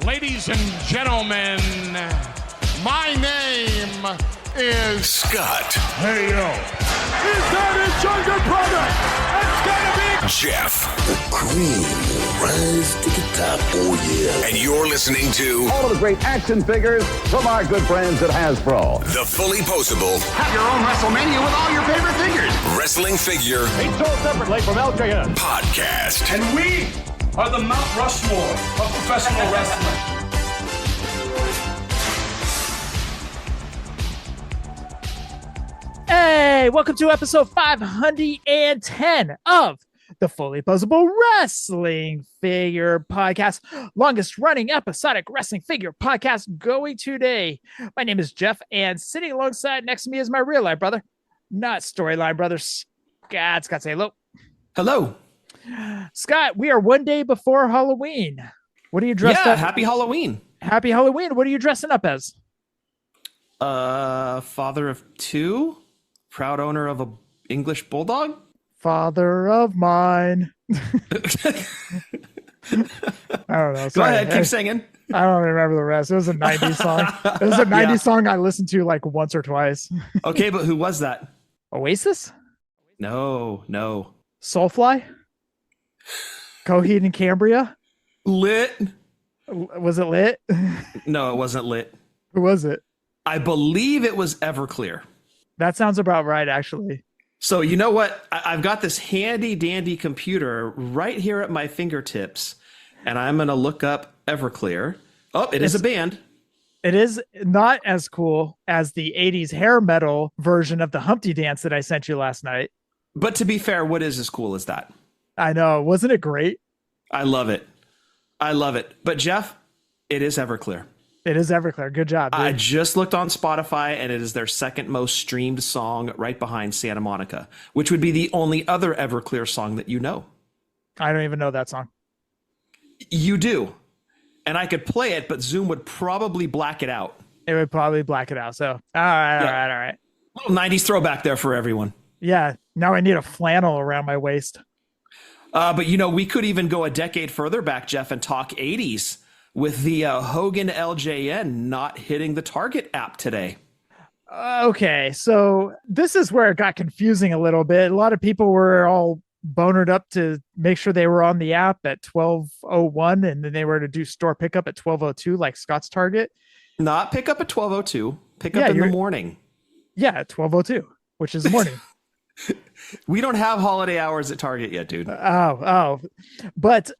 Ladies and gentlemen, my name is Scott. Hey, yo. Is that his younger brother? It's gonna be Jeff. The cream will rise to the top. Oh, yeah. And you're listening to all of the great action figures from our good friends at Hasbro. The Fullyposeable. Have your own WrestleMania with all your favorite figures. Wrestling Figure. Each sold separately from LJN. Podcast. And we are the Mount Rushmore of professional wrestling. Hey, welcome to episode 510 of the Fullyposeable Wrestling Figure Podcast, longest running episodic wrestling figure podcast going today. My name is Jeff, and sitting alongside next to me is my real life brother, not storyline brother, Scott. Scott, say hello. Hello. Scott, we are one day before Halloween. What are you dressed up? Happy Halloween. Happy Halloween. What are you dressing up as? Father of two, proud owner of a English bulldog. Father of mine. I don't know. Sorry. Go ahead, keep singing. I don't remember the rest. It was a 90s song. It was a 90s song I listened to like once or twice. Okay, but who was that? Oasis? No. Soulfly? Coheed and Cambria? Lit? Was it Lit? No, it wasn't Lit. Who was it? I believe it was Everclear. That sounds about right, actually. So you know what? I've got this handy dandy computer right here at my fingertips, and I'm going to look up Everclear. Oh, it's a band. It is not as cool as the 80s hair metal version of the Humpty Dance that I sent you last night. But to be fair, what is as cool as that? I know. Wasn't it great? I love it. But Jeff, it is Everclear. It is Everclear. Good job, dude. I just looked on Spotify, and it is their second most streamed song right behind Santa Monica, which would be the only other Everclear song that you know. I don't even know that song. You do. And I could play it, but Zoom would probably black it out. It would probably black it out. So, all right. Little 90s throwback there for everyone. Yeah. Now I need a flannel around my waist. But, we could even go a decade further back, Jeff, and talk 80s. With the Hogan LJN not hitting the Target app today. Okay, so this is where it got confusing a little bit. A lot of people were all bonered up to make sure they were on the app at 12:01, and then they were to do store pickup at 12:02, like Scott's Target. Not pick up at 12:02. Pick up in the morning. Yeah, at 12:02, which is the morning. We don't have holiday hours at Target yet, dude. But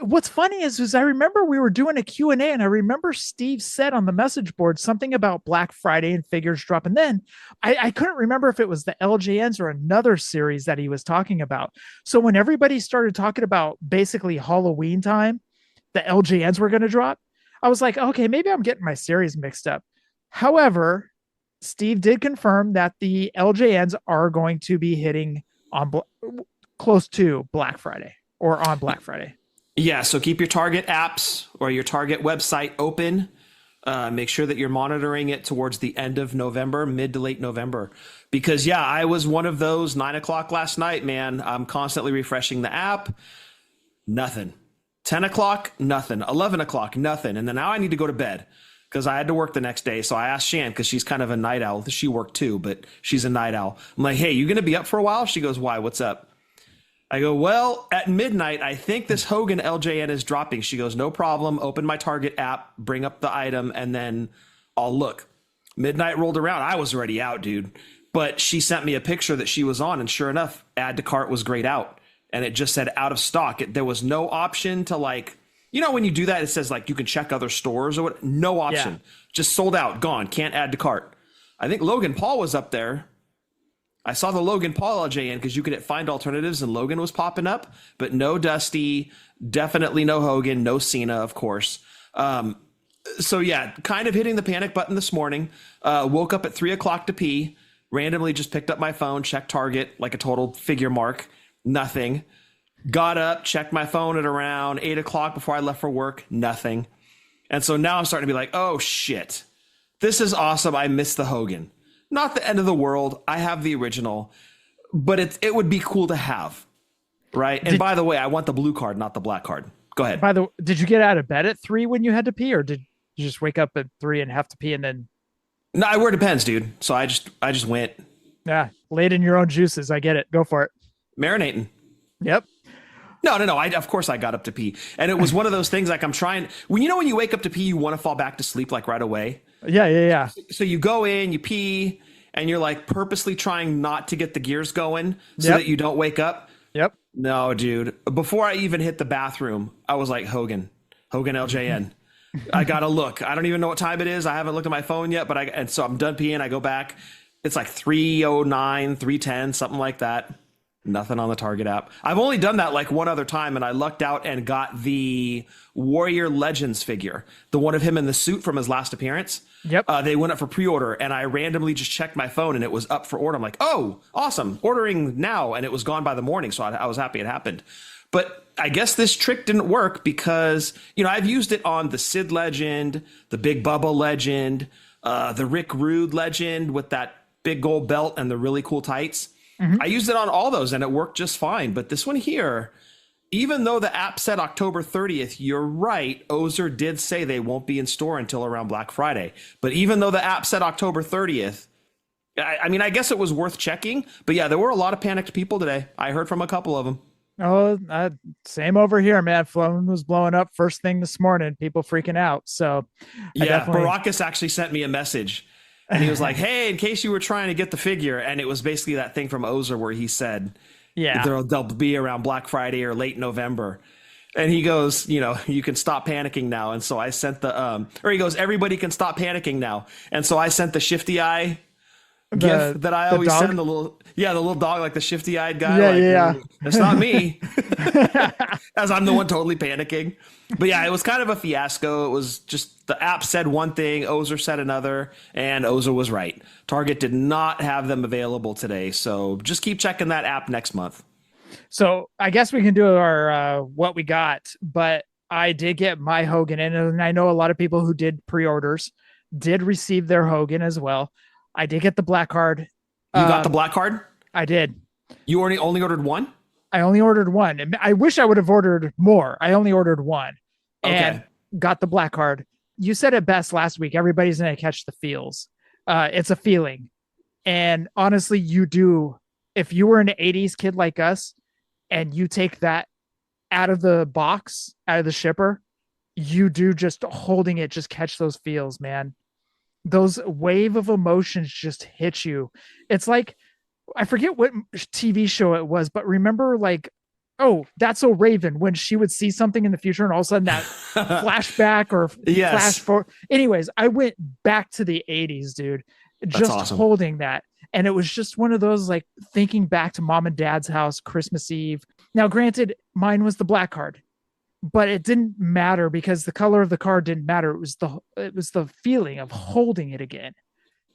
what's funny is I remember we were doing a Q&A, and I remember Steve said on the message board something about Black Friday and figures drop. And then I couldn't remember if it was the LJNs or another series that he was talking about. So when everybody started talking about basically Halloween time, the LJNs were going to drop, I was like, okay, maybe I'm getting my series mixed up. However, Steve did confirm that the LJNs are going to be hitting on close to Black Friday or on Black Friday. Yeah, so keep your Target apps or your Target website open. Make sure that you're monitoring it towards the end of November, mid to late November. Because, I was one of those 9 o'clock last night, man. I'm constantly refreshing the app. Nothing. 10 o'clock, nothing. 11 o'clock, nothing. And then now I need to go to bed. Because I had to work the next day. So I asked Shan, because she's kind of a night owl. She worked too, but she's a night owl. I'm like, hey, you going to be up for a while? She goes, why? What's up? I go, well, at midnight, I think this Hogan LJN is dropping. She goes, no problem. Open my Target app, bring up the item, and then I'll look. Midnight rolled around. I was already out, dude. But she sent me a picture that she was on, and sure enough, add to cart was grayed out. And it just said out of stock. There was no option to when you do that, it says you can check other stores or what. No option. Yeah. Just sold out, gone. Can't add to cart. I think Logan Paul was up there. I saw the Logan Paul LJN because you could find alternatives and Logan was popping up, but no Dusty, definitely no Hogan, no Cena, of course. So kind of hitting the panic button this morning. Woke up at 3 o'clock to pee. Randomly just picked up my phone, checked Target like a total figure mark. Nothing. Got up, checked my phone at around 8 o'clock before I left for work. Nothing. And so now I'm starting to be like, oh, shit. This is awesome. I missed the Hogan. Not the end of the world. I have the original. But it would be cool to have. Right? And by the way, I want the blue card, not the black card. Go ahead. Did you get out of bed at 3 when you had to pee, or did you just wake up at 3 and have to pee and then? No, I wear Depends, dude. So I just went. Yeah, laid in your own juices. I get it. Go for it. Marinating. Yep. No. Of course I got up to pee. And it was one of those things like I'm trying. When you wake up to pee, you want to fall back to sleep like right away. Yeah. So you go in, you pee, and you're like purposely trying not to get the gears going so that you don't wake up. Yep. No, dude. Before I even hit the bathroom, I was like, Hogan LJN. I got to look. I don't even know what time it is. I haven't looked at my phone yet, and so I'm done peeing. I go back. It's like 3:09, 3:10, something like that. Nothing on the Target app. I've only done that like one other time, and I lucked out and got the Warrior Legends figure, the one of him in the suit from his last appearance. Yep. They went up for pre-order, and I randomly just checked my phone, and it was up for order. I'm like, oh, awesome, ordering now, and it was gone by the morning, so I was happy it happened. But I guess this trick didn't work because, I've used it on the Sid Legend, the Big Bubba Legend, the Rick Rude Legend with that big gold belt and the really cool tights. I used it on all those and it worked just fine. But this one here, even though the app said October 30th, you're right. Ozer did say they won't be in store until around Black Friday. But even though the app said October 30th, I guess it was worth checking. But yeah, there were a lot of panicked people today. I heard from a couple of them. Oh, same over here, man. Phone was blowing up first thing this morning. People freaking out. So yeah, Baracus actually sent me a message. And he was like, hey, in case you were trying to get the figure. And it was basically that thing from Ozer where he said, they'll be around Black Friday or late November. And he goes, you can stop panicking now. And so I sent he goes, everybody can stop panicking now. And so I sent the shifty eye gif that I always send, the little dog, like the shifty eyed guy. Yeah. It's not me. As I'm the one totally panicking. But yeah, it was kind of a fiasco. It was just the app said one thing, Ozer said another, and Ozer was right. Target did not have them available today. So just keep checking that app next month. So I guess we can do our what we got, but I did get my Hogan in, and I know a lot of people who did pre-orders did receive their Hogan as well. I did get the black card. You got the black card? I did. You only ordered one? I only ordered one. And I wish I would have ordered more. I only ordered one and got the black card. You said it best last week. Everybody's going to catch the feels. It's a feeling. And honestly, you do. If you were an 80s kid like us and you take that out of the box, out of the shipper, you do just holding it, just catch those feels, man. Those wave of emotions just hit you. It's like, I forget what TV show it was, but remember That's So Raven, when she would see something in the future and all of a sudden that flashback or flash forward. Anyways, I went back to the 80s, dude, just awesome. Holding that. And it was just one of those, like, thinking back to mom and dad's house, Christmas Eve. Now, granted, mine was the black card, but it didn't matter because the color of the card didn't matter. It was the feeling of holding it again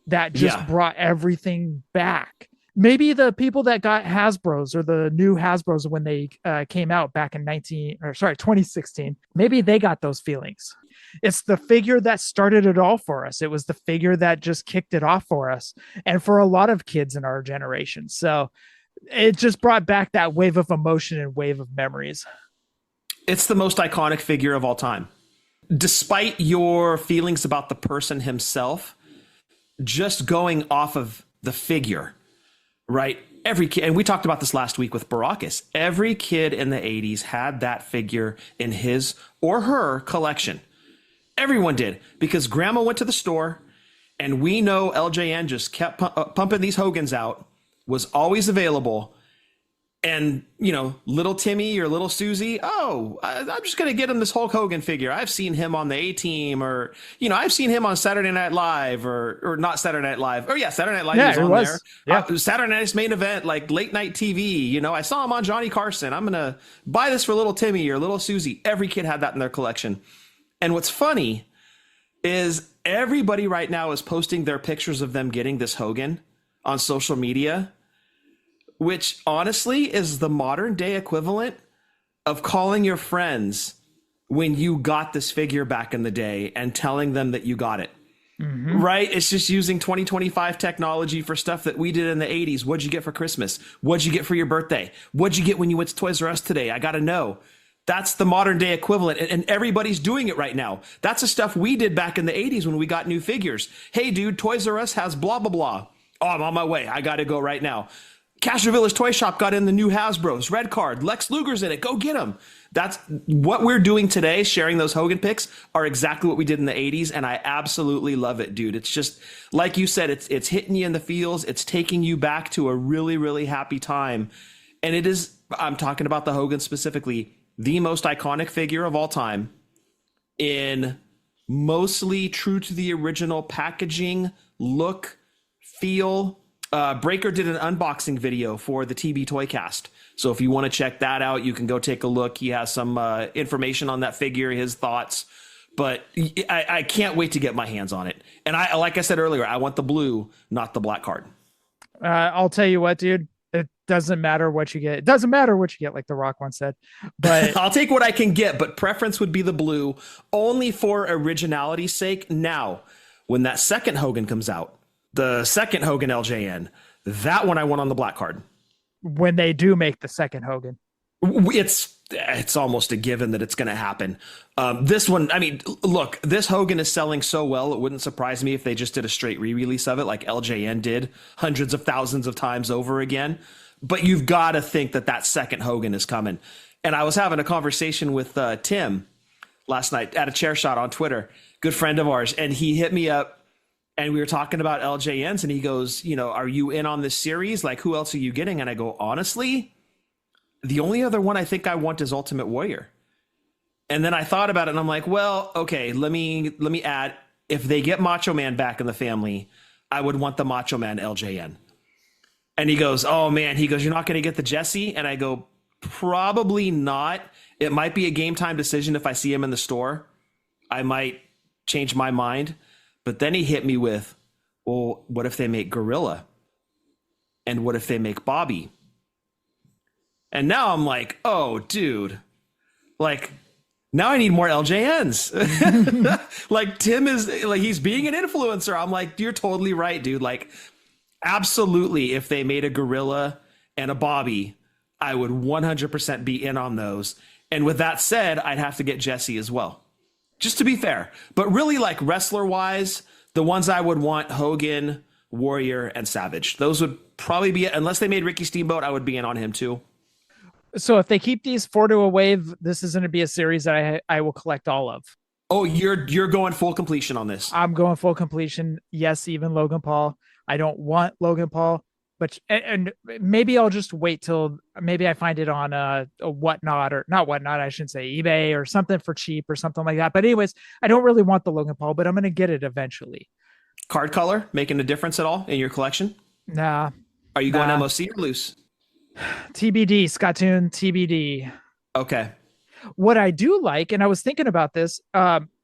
that just brought everything back. Maybe the people that got Hasbro's or the new Hasbro's when they came out back in 2016, maybe they got those feelings. It's the figure that started it all for us. It was the figure that just kicked it off for us and for a lot of kids in our generation. So it just brought back that wave of emotion and wave of memories. It's the most iconic figure of all time. Despite your feelings about the person himself, just going off of the figure, right? Every kid, and we talked about this last week with Baracus, every kid in the 80s had that figure in his or her collection. Everyone did, because grandma went to the store, and we know LJN just kept pumping these Hogans out, was always available. And, little Timmy or little Susie, I'm just going to get him this Hulk Hogan figure. I've seen him on the A-Team, or, I've seen him on Saturday Night Live, or not Saturday Night Live. Or Saturday Night Live was on there. Yeah. Saturday Night's Main Event, like late night TV. I saw him on Johnny Carson. I'm going to buy this for little Timmy or little Susie. Every kid had that in their collection. And what's funny is everybody right now is posting their pictures of them getting this Hogan on social media, which honestly is the modern day equivalent of calling your friends when you got this figure back in the day and telling them that you got it. Mm-hmm. Right? It's just using 2025 technology for stuff that we did in the 80s. What'd you get for Christmas? What'd you get for your birthday? What'd you get when you went to Toys R Us today? I got to know. That's the modern day equivalent. And everybody's doing it right now. That's the stuff we did back in the 80s when we got new figures. Hey, dude, Toys R Us has blah, blah, blah. Oh, I'm on my way. I got to go right now. Castro Village Toy Shop got in the new Hasbro's red card. Lex Luger's in it. Go get him. That's what we're doing today. Sharing those Hogan picks are exactly what we did in the 80s. And I absolutely love it, dude. It's just like you said, it's hitting you in the feels. It's taking you back to a really, really happy time. And it is, I'm talking about the Hogan specifically, the most iconic figure of all time, in mostly true to the original packaging, look, feel. Breaker did an unboxing video for the TB Toycast. So if you want to check that out, you can go take a look. He has some information on that figure, his thoughts. But I can't wait to get my hands on it. And like I said earlier, I want the blue, not the black card. I'll tell you what, dude. It doesn't matter what you get. It doesn't matter what you get, like The Rock once said. But I'll take what I can get, but preference would be the blue, only for originality's sake. Now, when that second Hogan comes out, the second Hogan LJN, that one I want on the black card. When they do make the second Hogan, it's almost a given that it's going to happen. This one, I mean, look, this Hogan is selling so well, it wouldn't surprise me if they just did a straight re-release of it like LJN did hundreds of thousands of times over again. But you've got to think that second Hogan is coming. And I was having a conversation with Tim last night at a chair shot on Twitter, good friend of ours, and he hit me up and we were talking about LJNs and he goes, are you in on this series? Like, who else are you getting? And I go, honestly, the only other one I think I want is Ultimate Warrior. And then I thought about it and I'm like, well, okay, let me add, if they get Macho Man back in the family, I would want the Macho Man LJN. And he goes, oh man, you're not going to get the Jesse? And I go, probably not. It might be a game time decision if I see him in the store. I might change my mind. But then he hit me with, well, what if they make Gorilla? And what if they make Bobby? And now I'm like, oh, dude, like, now I need more LJNs. Like, Tim is like, he's being an influencer. I'm like, you're totally right, dude. Like, absolutely. If they made a Gorilla and a Bobby, I would 100% be in on those. And with that said, I'd have to get Jesse as well, just to be fair. But really, like, wrestler wise, the ones I would want, Hogan, Warrior, and Savage. Those would probably be it. Unless they made Ricky Steamboat, I would be in on him too. So if they keep these 4 to a wave, this is going to be a series that I will collect all of. Oh, you're going full completion on this. I'm going full completion. Yes, even Logan Paul. I don't want Logan Paul, but and maybe I'll just wait till maybe I find it on a Whatnot, or not Whatnot, I shouldn't say, eBay or something for cheap or something like that. But anyways, I don't really want the Logan Paul, but I'm going to get it eventually. Card color making a difference at all in your collection? Nah. Are you going MOC or loose? TBD, Scottoon, TBD. Okay. What I do like, and I was thinking about this,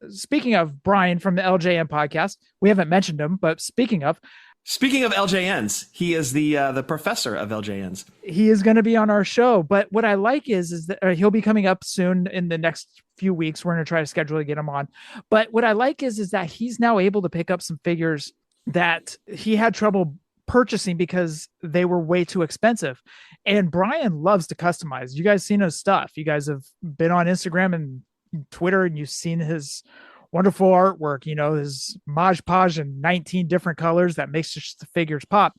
speaking of Brian from the LJN podcast, we haven't mentioned him, but speaking of LJNs, he is the professor of LJNs. He is going to be on our show. But what I like is that he'll be coming up soon in the next few weeks. We're going to try to schedule to get him on. But what I like is that he's now able to pick up some figures that he had trouble purchasing because they were way too expensive. And Brian loves to customize. You guys seen his stuff. You guys have been on Instagram and Twitter and you've seen his wonderful artwork, his Mod Podge in 19 different colors that makes just the figures pop.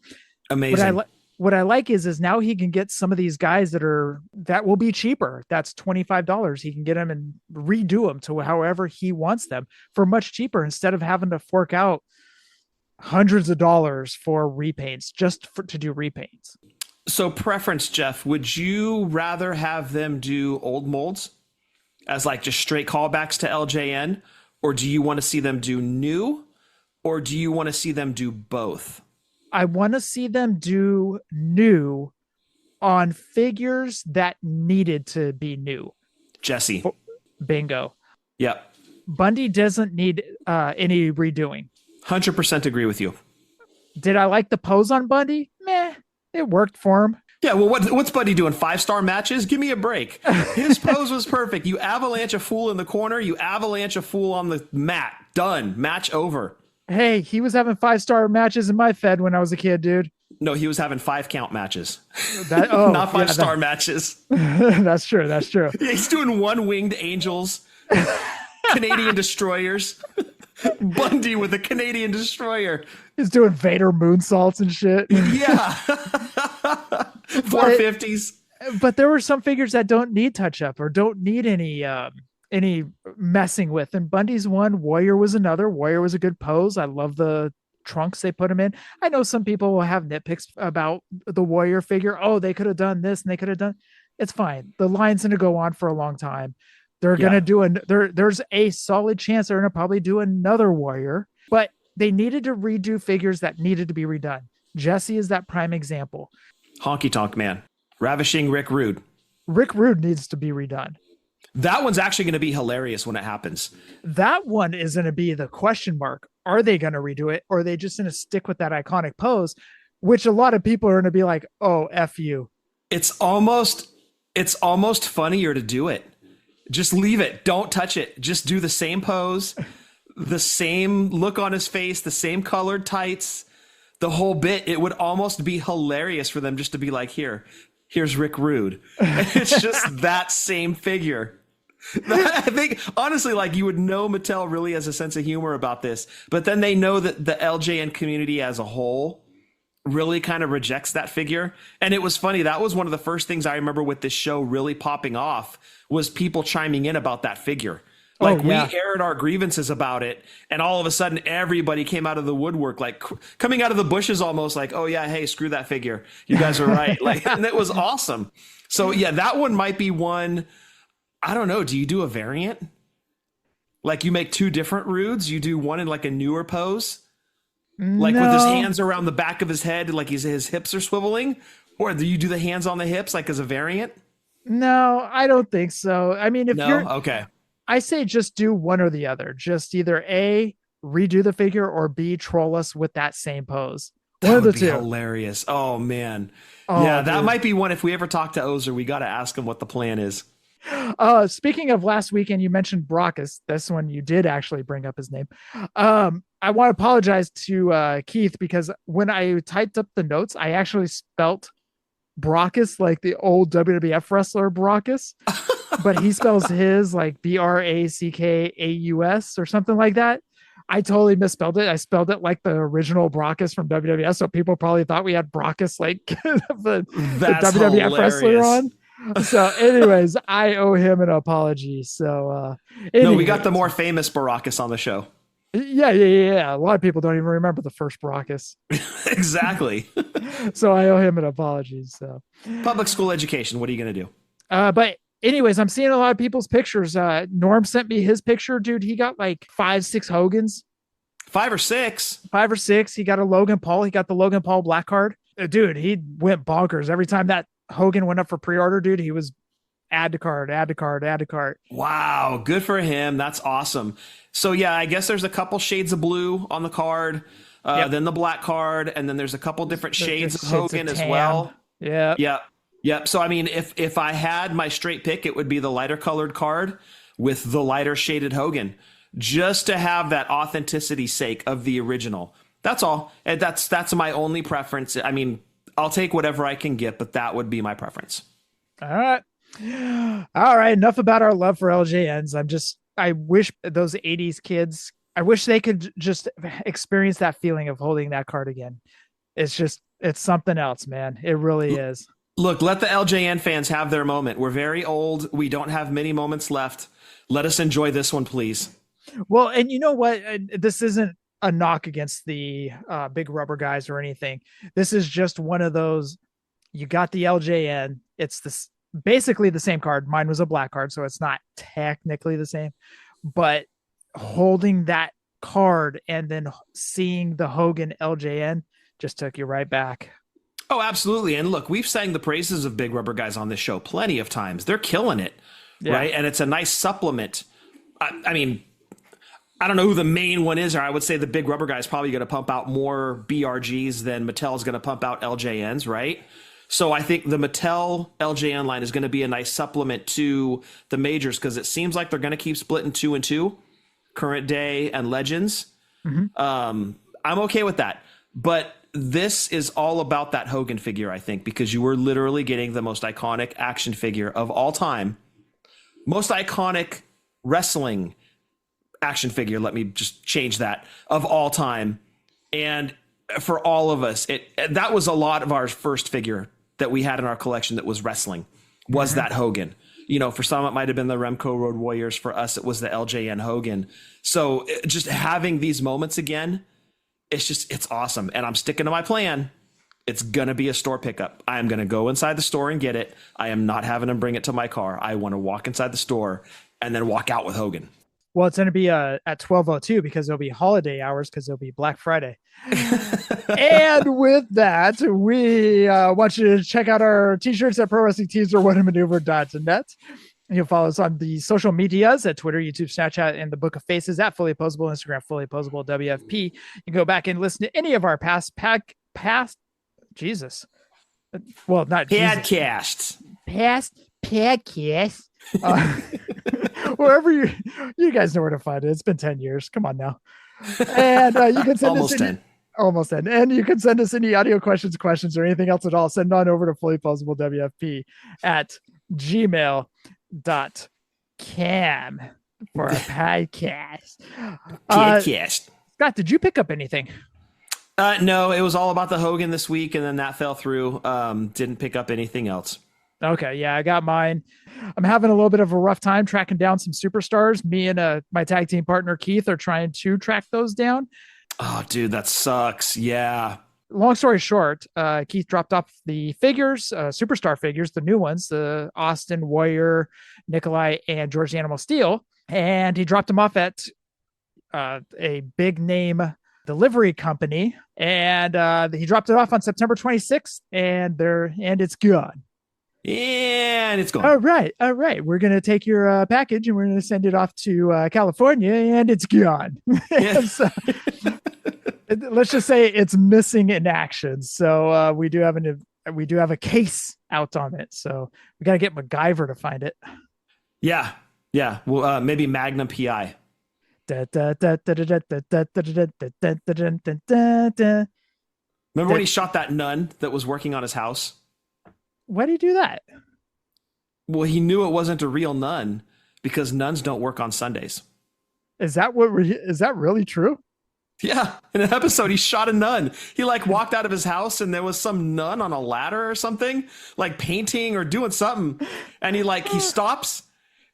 Amazing. What I like is now he can get some of these guys that will be cheaper. That's $25. He can get them and redo them to however he wants them for much cheaper, instead of having to fork out hundreds of dollars for repaints to do repaints. So preference, Jeff, would you rather have them do old molds as like just straight callbacks to LJN? Or do you want to see them do new? Or do you want to see them do both? I want to see them do new on figures that needed to be new. Jesse. Bingo. Yep. Bundy doesn't need any redoing. 100% agree with you. Did I like the pose on Bundy? Meh. It worked for him. Yeah, well, what's Buddy doing? 5-star matches? Give me a break. His pose was perfect. You avalanche a fool in the corner. You avalanche a fool on the mat. Done. Match over. Hey, he was having 5-star matches in my Fed when I was a kid, dude. No, he was having 5-count matches. Not 5-star matches. That's true. That's true. Yeah, he's doing one-winged angels, Canadian destroyers. Bundy with a Canadian destroyer. He's doing Vader moonsaults and shit. Yeah. 450s. But there were some figures that don't need touch up or don't need any messing with. And Bundy's one, Warrior was another. Warrior was a good pose. I love the trunks they put him in. I know some people will have nitpicks about the Warrior figure. Oh, they could have done this and they could have done. It's fine. The line's going to go on for a long time. They're going to do there's a solid chance they're going to probably do another Warrior, but they needed to redo figures that needed to be redone. Jesse is that prime example. Honky Tonk Man. Ravishing Rick Rude. Rick Rude needs to be redone. That one's actually going to be hilarious when it happens. That one is going to be the question mark. Are they going to redo it? Or are they just going to stick with that iconic pose, which a lot of people are going to be like, oh, F you. It's almost funnier to do it. Just leave it. Don't touch it. Just do the same pose, the same look on his face, the same colored tights, the whole bit. It would almost be hilarious for them just to be like, here's Rick Rude. It's just that same figure. I think, honestly, like, you would know Mattel really has a sense of humor about this, but then they know that the LJN community as a whole really kind of rejects that figure. And it was funny. That was one of the first things I remember with this show really popping off was people chiming in about that figure. Like, we aired our grievances about it, and all of a sudden everybody came out of the woodwork, like coming out of the bushes almost like, oh yeah, hey, screw that figure. You guys are right. Like, and it was awesome. So yeah, that one might be one. I don't know. Do you do a variant? Like, you make 2 different Rudes? You do one in like a newer pose? Like with his hands around the back of his head, like his hips are swiveling? Or do you do the hands on the hips like as a variant? No, I don't think so. I mean, Okay. I say just do one or the other. Just either A, redo the figure, or B, troll us with that same pose. That would be hilarious. Oh, man. Oh, yeah, that might be one. If we ever talk to Ozer, we got to ask him what the plan is. Speaking of last weekend, you mentioned Brockus. This one you did actually bring up his name. I want to apologize to Keith, because when I typed up the notes, I actually spelt Brockus like the old WWF wrestler Brockus, but he spells his like Brackaus or something like that. I totally misspelled it. I spelled it like the original Brockus from WWF, so people probably thought we had Brockus like the WWF hilarious. Wrestler on. So anyways, I owe him an apology. So no, we got the more famous Baracus on the show. Yeah. A lot of people don't even remember the first Brockus. Exactly. So I owe him an apology. So public school education. What are you going to do? But anyways, I'm seeing a lot of people's pictures. Norm sent me his picture, dude. He got like 5-6 Hogans. 5 or 6. 5 or 6. He got a Logan Paul. He got the Logan Paul black card. Dude, he went bonkers every time that Hogan went up for pre-order, dude. He was add to cart. Wow, good for him. That's awesome. So yeah, I guess there's a couple shades of blue on the card, then the black card, and then there's a couple different shades of Hogan as well. Yep. So I mean, if I had my straight pick, it would be the lighter colored card with the lighter shaded Hogan, just to have that authenticity sake of the original. That's all. And that's my only preference. I mean, I'll take whatever I can get, but that would be my preference. All right. Enough about our love for LJNs. I wish those 80s kids, I wish they could just experience that feeling of holding that card again. It's something else, man. It really is. Look, let the LJN fans have their moment. We're very old. We don't have many moments left. Let us enjoy this one, please. Well, and you know what? This isn't a knock against the big rubber guys or anything. This is just one of those, you got the LJN. It's basically the same card. Mine was a black card, so it's not technically the same, but holding that card and then seeing the Hogan LJN just took you right back. Oh, absolutely. And look, we've sang the praises of big rubber guys on this show plenty of times. They're killing it, right? And it's a nice supplement. I mean, I don't know who the main one is, or I would say the big rubber guy is probably going to pump out more BRGs than Mattel is going to pump out LJNs, right? So I think the Mattel LJN line is going to be a nice supplement to the majors, because it seems like they're going to keep splitting 2 and 2, current day and legends. Mm-hmm. I'm okay with that. But this is all about that Hogan figure, I think, because you were literally getting the most iconic action figure of all time, most iconic wrestling action figure. Let me just change that, of all time. And for all of us, that was a lot of our first figure that we had in our collection that was wrestling, was that Hogan. You know, for some, it might have been the Remco Road Warriors. For us, it was the LJN Hogan. So just having these moments again, it's awesome. And I'm sticking to my plan. It's going to be a store pickup. I am going to go inside the store and get it. I am not having them bring it to my car. I want to walk inside the store and then walk out with Hogan. Well, it's going to be at 12:02 because it'll be holiday hours because it'll be Black Friday. And with that, we want you to check out our t-shirts at ProWrestlingTees.net. You can follow us on the social medias at Twitter, YouTube, Snapchat, and the Book of Faces at Fullyposeable, Instagram, Fullyposeable, WFP. You can go back and listen to any of our past Jesus. Well, not podcasts. Past podcasts. Wherever you guys know where to find it. It's been 10 years. Come on now. And you can send almost us 10. Almost 10. And you can send us any audio questions, or anything else at all. Send on over to fullyposeablewfp at gmail.com for a podcast. Scott, did you pick up anything? No, it was all about the Hogan this week, and then that fell through. Didn't pick up anything else. Okay, yeah, I got mine. I'm having a little bit of a rough time tracking down some superstars. Me and my tag team partner Keith are trying to track those down. Oh, dude, that sucks. Yeah. Long story short, Keith dropped off the figures, superstar figures, the new ones, the Austin, Warrior, Nikolai, and George the Animal Steel, and he dropped them off at a big name delivery company, and he dropped it off on September 26th, and it's gone. And it's gone. All right. We're going to take your package and we're going to send it off to California, and it's gone. Yeah. So, let's just say it's missing in action. So we do have a case out on it. So we got to get MacGyver to find it. Yeah. Well, maybe Magnum PI. Remember when he shot that nun that was working on his house? Why do you do that? Well, he knew it wasn't a real nun because nuns don't work on Sundays. Is that really true? Yeah. In an episode, he shot a nun. He walked out of his house and there was some nun on a ladder or something, painting or doing something. And he stops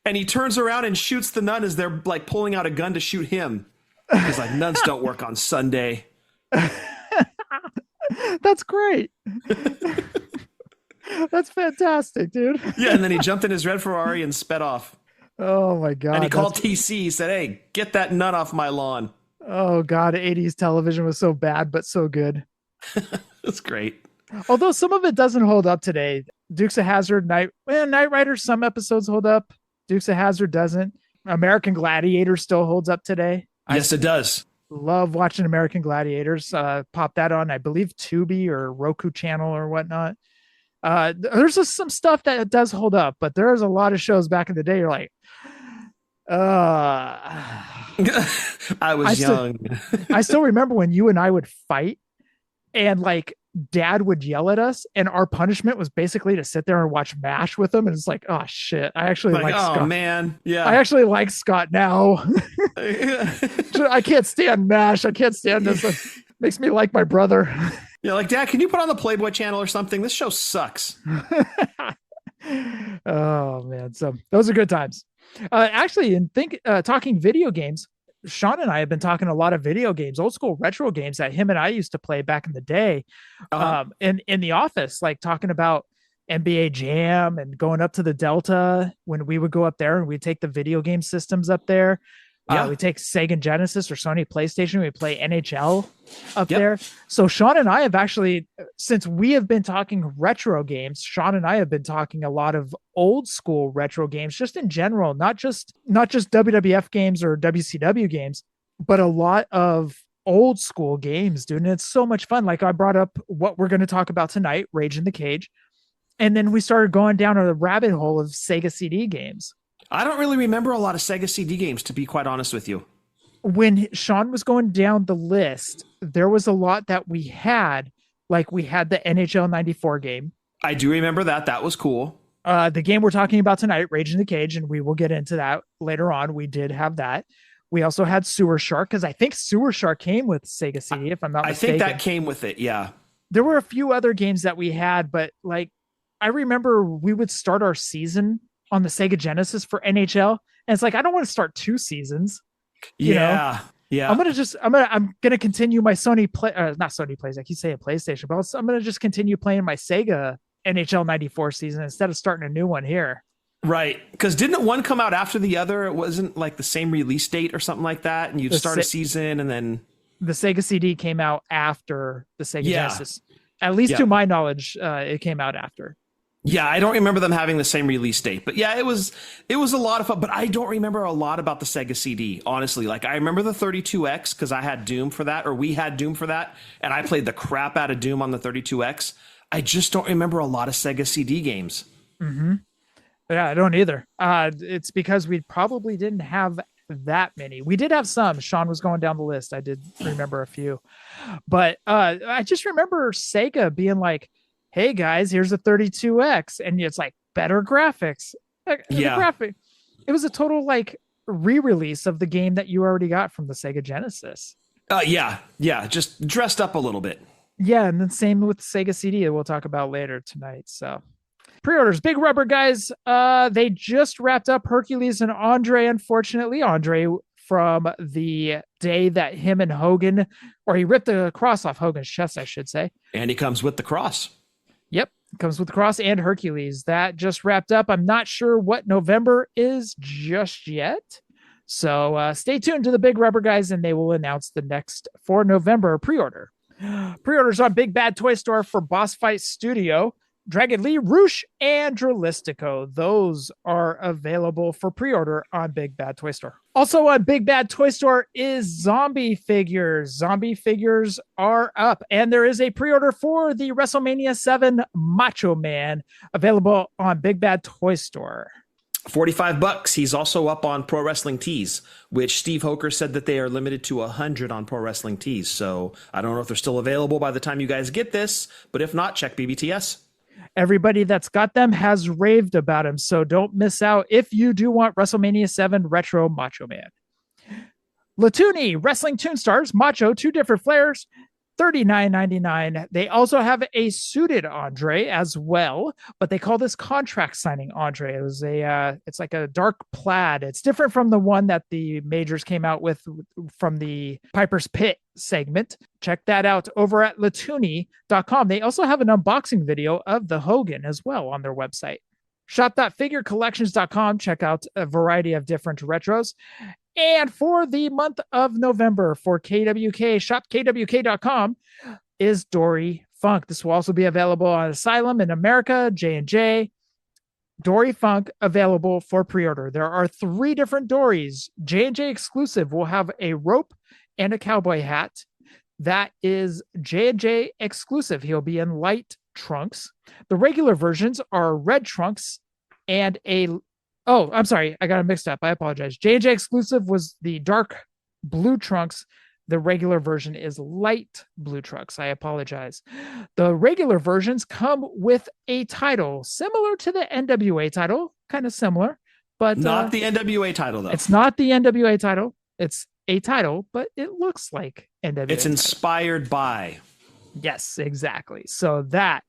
and he turns around and shoots the nun as they're pulling out a gun to shoot him. He's like, nuns don't work on Sunday. That's great. That's fantastic, dude. Yeah, and then he jumped in his red Ferrari and sped off. Oh my God. And he called TC. He said, hey, get that nut off my lawn. Oh God, 80s television was so bad, but so good. That's great. Although some of it doesn't hold up today. Dukes of Hazzard, Knight Rider, some episodes hold up. Dukes of Hazzard doesn't. American Gladiator still holds up today. Yes, it does. Love watching American Gladiators. Pop that on, I believe, Tubi or Roku channel or whatnot. There's just some stuff that does hold up, but there's a lot of shows back in the day. You're like, I was young. I still remember when you and I would fight, and Dad would yell at us, and our punishment was basically to sit there and watch MASH with him. And it's like, oh shit, I actually like Scott. Oh man, yeah, I actually like Scott now. I can't stand MASH. I can't stand this. It makes me like my brother. Yeah, Dad, can you put on the Playboy channel or something? This show sucks. Oh man, so those are good times. Actually, talking video games, Sean and I have been talking a lot of video games, old school retro games that him and I used to play back in the day. In the office, talking about NBA Jam and going up to the Delta when we would go up there and we'd take the video game systems up there. Yeah. We take Sega Genesis or Sony PlayStation. We play NHL up there. So Sean and I have actually, since we have been talking retro games, Sean and I have been talking a lot of old school retro games, just in general, not just WWF games or WCW games, but a lot of old school games, dude. And it's so much fun. I brought up what we're going to talk about tonight, Rage in the Cage. And then we started going down a rabbit hole of Sega CD games. I don't really remember a lot of Sega CD games, to be quite honest with you. when Sean was going down the list, there was a lot that we had. Like we had the NHL 94 game. I do remember that. That was cool. The game we're talking about tonight, Rage in the Cage, and we will get into that later on. We did have that. We also had Sewer Shark, because I think Sewer Shark came with Sega CD, if I'm not mistaken. I think that came with it, yeah. There were a few other games that we had, but like I remember we would start our season on the Sega Genesis for NHL, and it's like I don't want to start 2 seasons. Yeah. Yeah. I'm gonna continue my Sony play, not Sony plays. I keep saying PlayStation, but I'm gonna just continue playing my Sega NHL 94 season instead of starting a new one here. Right, because didn't one come out after the other? It wasn't like the same release date or something like that, and you'd start a season and then the Sega CD came out after the Sega Genesis. At least to my knowledge, it came out after. Yeah, I don't remember them having the same release date, but yeah, it was a lot of fun. But I don't remember a lot about the Sega CD, honestly. Like I remember the 32X because I had Doom for that, or we had Doom for that, and I played the crap out of Doom on the 32X. I just don't remember a lot of Sega CD games. Mm-hmm. Yeah, I don't either. It's because we probably didn't have that many. We did have some. Sean was going down the list. I did remember a few, but I just remember Sega being like, hey guys, here's a 32X, and it's like better graphics. It was a total like re-release of the game that you already got from the Sega Genesis. Yeah, just dressed up a little bit. Yeah, and then same with Sega CD that we'll talk about later tonight. So pre-orders, Big Rubber guys, they just wrapped up Hercules and Andre. Unfortunately, Andre from the day that him and Hogan, or he ripped the cross off Hogan's chest, I should say. And he comes with the cross. Yep, comes with the cross and Hercules. That just wrapped up. I'm not sure what November is just yet. So stay tuned to the Big Rubber guys, and they will announce the next for November pre-order. Pre-orders on Big Bad Toy Store for Boss Fight Studio, Dragon Lee, Roosh, and Dralistico. Those are available for pre-order on Big Bad Toy Store. Also on Big Bad Toy Store is Zombie Figures. Zombie Figures are up, and there is a pre-order for the WrestleMania 7 Macho Man available on Big Bad Toy Store. $45. He's also up on Pro Wrestling Tees, which Steve Hoker said that they are limited to 100 on Pro Wrestling Tees. So I don't know if they're still available by the time you guys get this, but if not, check BBTS. Everybody that's got them has raved about him, so don't miss out if you do want WrestleMania 7 Retro Macho Man. Toonie, Wrestling Toonstars, Macho, 2 different flares, $39.99. They also have a suited Andre as well, but they call this contract signing Andre. It was it's like a dark plaid. It's different from the one that the majors came out with from the Piper's Pit segment. Check that out over at latoonie.com. They also have an unboxing video of the Hogan as well on their website. Shop.figurecollections.com. Check out a variety of different retros. And for the month of November for KWK, shopkwk.com is Dory Funk. This will also be available on Asylum in America, J&J. Dory Funk available for pre-order. There are 3 different Dorys. J&J exclusive will have a rope and a cowboy hat. That is J&J exclusive. He'll be in light trunks. The regular versions are red trunks and Oh, I'm sorry. I got it mixed up. I apologize. J&J exclusive was the dark blue trunks. The regular version is light blue trunks. I apologize. The regular versions come with a title similar to the NWA title, kind of similar, but not the NWA title though. It's not the NWA title. It's a title, but it looks like NWA. It's inspired by. Yes, exactly. So that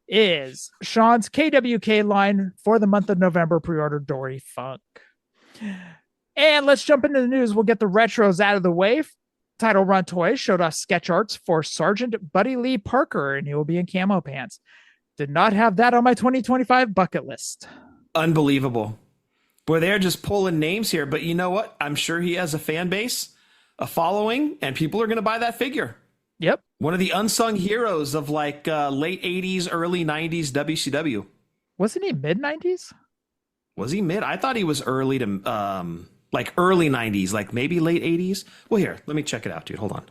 is Sean's KWK line for the month of November pre-order Dory Funk. And let's jump into the news. We'll get the retros out of the way. Title Run Toys showed us sketch arts for Sergeant Buddy Lee Parker, and he will be in camo pants. Did not have that on my 2025 bucket list. Unbelievable. Boy, they're just pulling names here, but you know what? I'm sure he has a fan base, a following, and people are going to buy that figure. Yep. One of the unsung heroes of like late 80s, early 90s WCW. Wasn't he mid 90s? Was he mid? I thought he was early to like early 90s, like maybe late 80s. Well, here, let me check it out, dude. Hold on.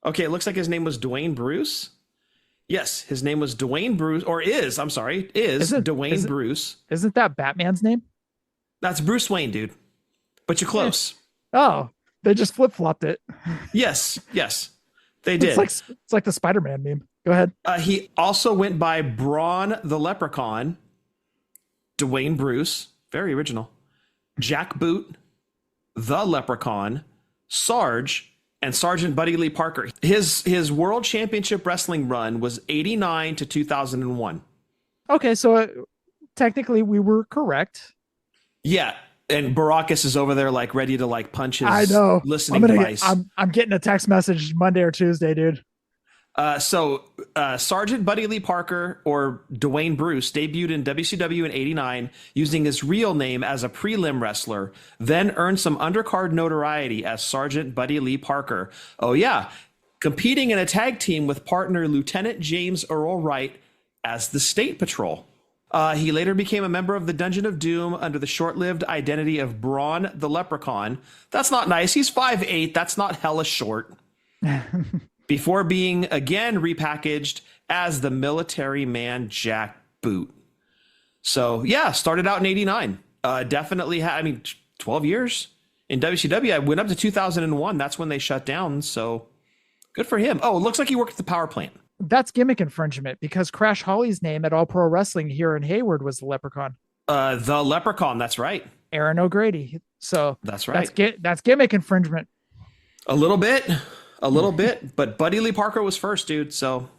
Okay, it looks like his name was Dwayne Bruce. Yes, his name was Dwayne Bruce, or is Dwayne Bruce. Isn't that Batman's name? That's Bruce Wayne, dude. But you're close. Oh, They just flip-flopped it. Yes, they did. It's like the Spider-Man meme. Go ahead. He also went by Braun the Leprechaun, Dwayne Bruce, very original, Jack Boot, the Leprechaun, Sarge, and Sergeant Buddy Lee Parker. His World Championship Wrestling run was 89 to 2001. Okay, so technically we were correct. Yeah, and Baracus is over there like ready to like punch his listening device. I'm getting a text message Monday or Tuesday, dude. So Sergeant Buddy Lee Parker, or Dwayne Bruce, debuted in WCW in 89 using his real name as a prelim wrestler, then earned some undercard notoriety as Sergeant Buddy Lee Parker. Oh yeah, competing in a tag team with partner Lieutenant James Earl Wright as the State Patrol. He later became a member of the Dungeon of Doom under the short-lived identity of Braun the Leprechaun. That's not nice. He's 5'8". That's not hella short. Before being again repackaged as the military man Jack Boot. So yeah, started out in 89. Definitely had, 12 years in WCW. I went up to 2001. That's when they shut down. So good for him. Oh, it looks like he worked at the power plant. That's gimmick infringement because Crash Holly's name at All Pro Wrestling here in Hayward was the Leprechaun. The Leprechaun. That's right. Aaron O'Grady. So that's right. That's gimmick infringement. A little bit, but Buddy Lee Parker was first, dude. So,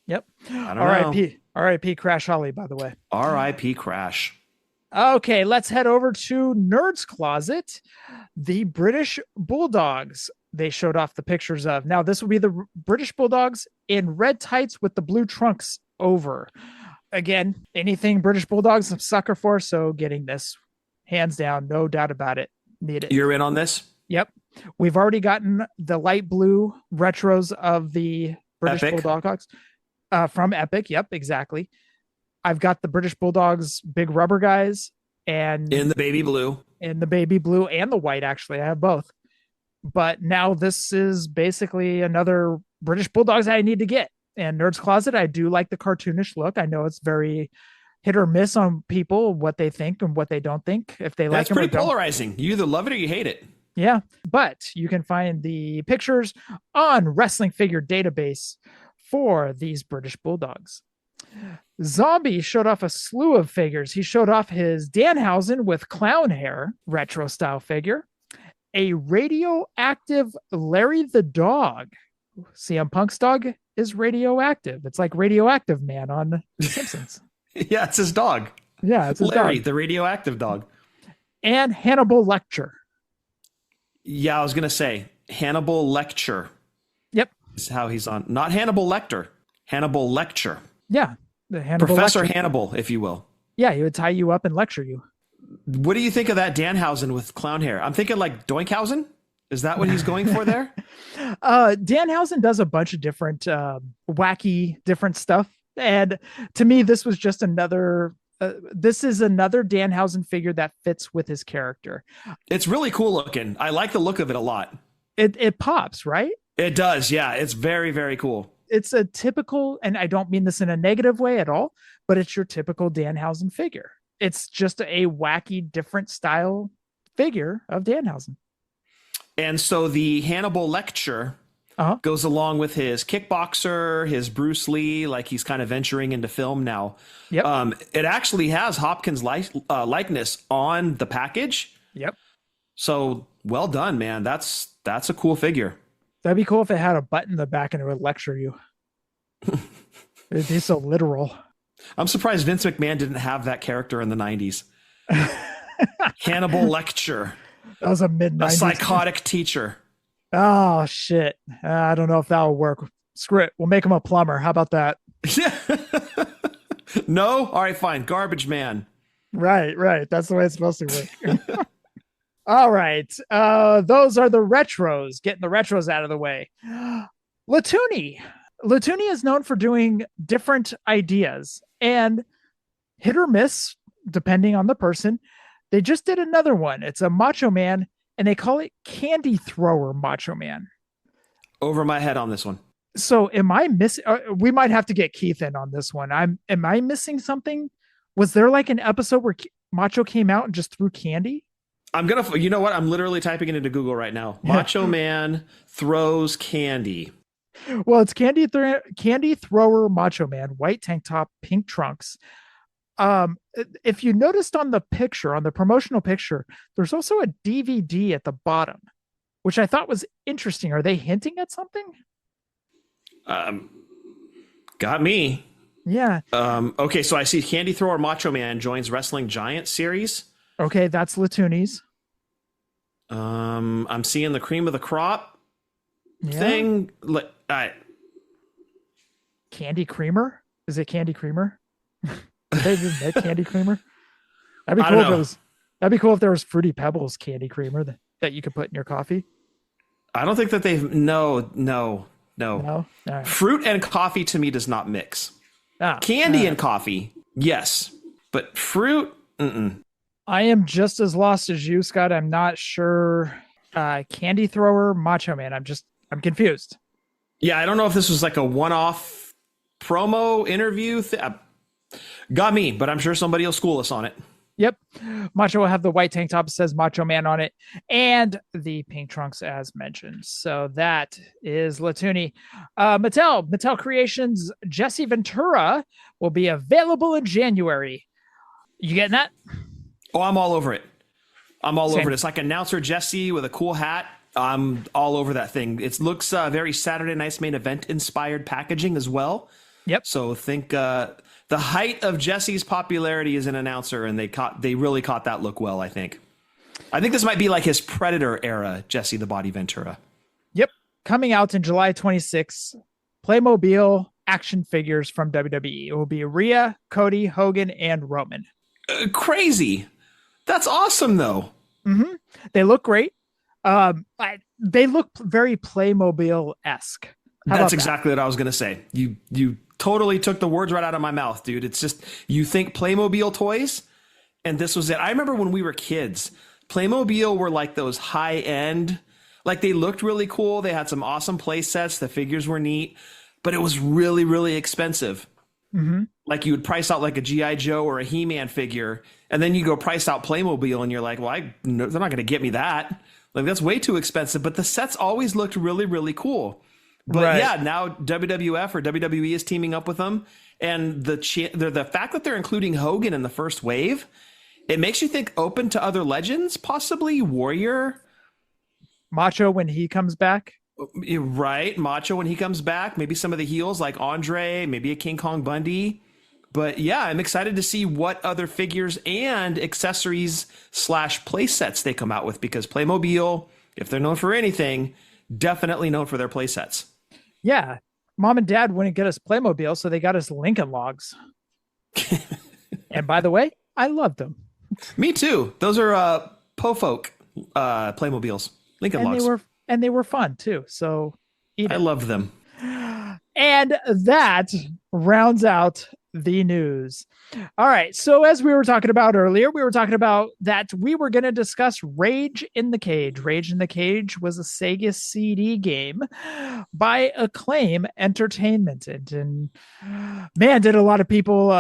yep. I don't know. R.I.P. Crash Holly, by the way. R.I.P. Crash. Okay, let's head over to Nerd's Closet. The British Bulldogs. They showed off the pictures of. Now, this will be the British Bulldogs in red tights with the blue trunks over. Again, anything British Bulldogs, I'm a sucker for. So, getting this, hands down, no doubt about it. Need it. You're in on this? Yep. We've already gotten the light blue retros of the British Bulldogs from Epic. Yep, exactly. I've got the British Bulldogs big rubber guys and in the baby blue. In the baby blue and the white, actually. I have both. But now this is basically another British Bulldogs I need to get. And Nerd's Closet, I do like the cartoonish look. I know it's very hit or miss on people, what they think and what they don't think. If they like them, that's pretty polarizing. You either love it or you hate it. Yeah, but you can find the pictures on Wrestling Figure Database for these British Bulldogs. Zombie showed off a slew of figures. He showed off his Danhausen with clown hair retro style figure, a radioactive Larry the Dog. CM Punk's dog is radioactive. It's like Radioactive Man on The Simpsons. Yeah, it's his dog. Yeah, it's his Larry, dog. the radioactive dog. And Hannibal Lecter. Yeah, I was going to say Hannibal Lecter. Yep. Is how he's on. Not Hannibal Lecter. Hannibal Lecter. Yeah. The Hannibal Professor Lecter. Hannibal, if you will. Yeah, he would tie you up and lecture you. What do you think of that Danhausen with clown hair? I'm thinking like Doinkhausen. Is that what he's going for there? Danhausen does a bunch of different wacky different stuff. And to me, this was just another... this is another Danhausen figure that fits with his character. It's really cool looking. I like the look of it a lot. It pops, right? It does. Yeah. It's very, very cool. It's a typical, and I don't mean this in a negative way at all, but it's your typical Danhausen figure. It's just a wacky, different style figure of Danhausen. And so the Hannibal Lecter goes along with his kickboxer, his Bruce Lee, like he's kind of venturing into film now. Yep. It actually has Hopkins' likeness on the package. Yep. So well done, man. That's a cool figure. That'd be cool if it had a button in the back and it would lecture you. It'd be so literal. I'm surprised Vince McMahon didn't have that character in the 90s. Hannibal Lecter. That was a mid-90s. A psychotic teacher. Oh, shit. I don't know if that'll work. Screw it. We'll make him a plumber. How about that? No? All right, fine. Garbage man. Right. That's the way it's supposed to work. All right. Those are the retros. Getting the retros out of the way. Toonie. Toonie is known for doing different ideas and hit or miss, depending on the person. They just did another one. It's a Macho Man, and they call it Candy Thrower Macho Man. Over my head on this one. So am I missing? We might have to get Keith in on this one. Am I missing something? Was there like an episode where Macho came out and just threw candy? You know what? I'm literally typing it into Google right now. Macho Man throws candy. Well, it's candy thrower Macho Man, white tank top, pink trunks. If you noticed on the picture, on the promotional picture, there's also a DVD at the bottom, which I thought was interesting. Are they hinting at something? Got me. Yeah. Okay, so I see Candy Thrower Macho Man joins Wrestling Giant series. Okay, that's Latoonies. I'm seeing the cream of the crop thing. Candy Creamer? Is it Candy Creamer? Did they just make Candy Creamer? That'd be cool if it was. That'd be cool if there was Fruity Pebbles Candy Creamer that you could put in your coffee. I don't think that they've. No. No? Right. Fruit and coffee to me does not mix. Candy and coffee, yes, but fruit. I am just as lost as you, Scott. I'm not sure. Candy Thrower Macho Man. I'm confused. Yeah, I don't know if this was like a one-off promo interview. Got me, but I'm sure somebody will school us on it. Yep. Macho will have the white tank top that says Macho Man on it and the pink trunks as mentioned. So that is Latoonie. Mattel Creations Jesse Ventura will be available in January. You getting that? Oh, I'm all over it. I'm all over it. It's like announcer Jesse with a cool hat. I'm all over that thing. It looks very Saturday Night's Main Event inspired packaging as well. Yep. So think the height of Jesse's popularity as an announcer, and they really caught that look well, I think. I think this might be like his Predator era, Jesse the Body Ventura. Yep. Coming out in July 26th, Playmobil action figures from WWE. It will be Rhea, Cody, Hogan, and Roman. Crazy. That's awesome, though. Mm-hmm. They look great. They look very Playmobil-esque. That's exactly what I was going to say. You totally took the words right out of my mouth, dude. It's just, you think Playmobil toys, and this was it. I remember when we were kids, Playmobil were like those high-end, like they looked really cool. They had some awesome play sets. The figures were neat, but it was really, really expensive. Mm-hmm. Like you would price out like a G.I. Joe or a He-Man figure, and then you go price out Playmobil, and you're like, well, they're not going to get me that. Like that's way too expensive. But the sets always looked really, really cool. But yeah, now WWF or WWE is teaming up with them, and the fact that they're including Hogan in the first wave, it makes you think open to other legends, possibly Warrior, Macho when he comes back. Right, Macho when he comes back, maybe some of the heels like Andre, maybe a King Kong Bundy. But yeah, I'm excited to see what other figures and accessories / play sets they come out with, because Playmobil, if they're known for anything, definitely known for their play sets. Yeah. Mom and Dad wouldn't get us Playmobil, so they got us Lincoln Logs. And by the way, I loved them. Me too. Those are Po-Folk Playmobiles. Lincoln Logs. They were fun too. So I loved them. And that rounds out the news. All right. So as we were talking about earlier, we were talking about that we were going to discuss Rage in the Cage. Rage in the Cage was a Sega CD game by Acclaim Entertainment. And man, did a lot of people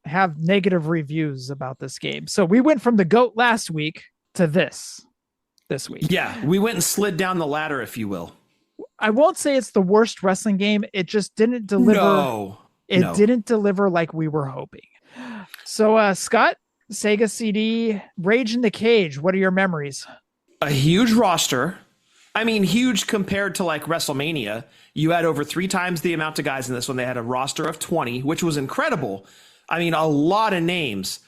have negative reviews about this game. So we went from the GOAT last week to this week. Yeah, we went and slid down the ladder, if you will. I won't say it's the worst wrestling game. It just didn't deliver. It didn't deliver like we were hoping. So, Scott, Sega CD, Rage in the Cage. What are your memories? A huge roster. I mean, huge compared to like WrestleMania. You had over 3 times the amount of guys in this one. They had a roster of 20, which was incredible. I mean, a lot of names.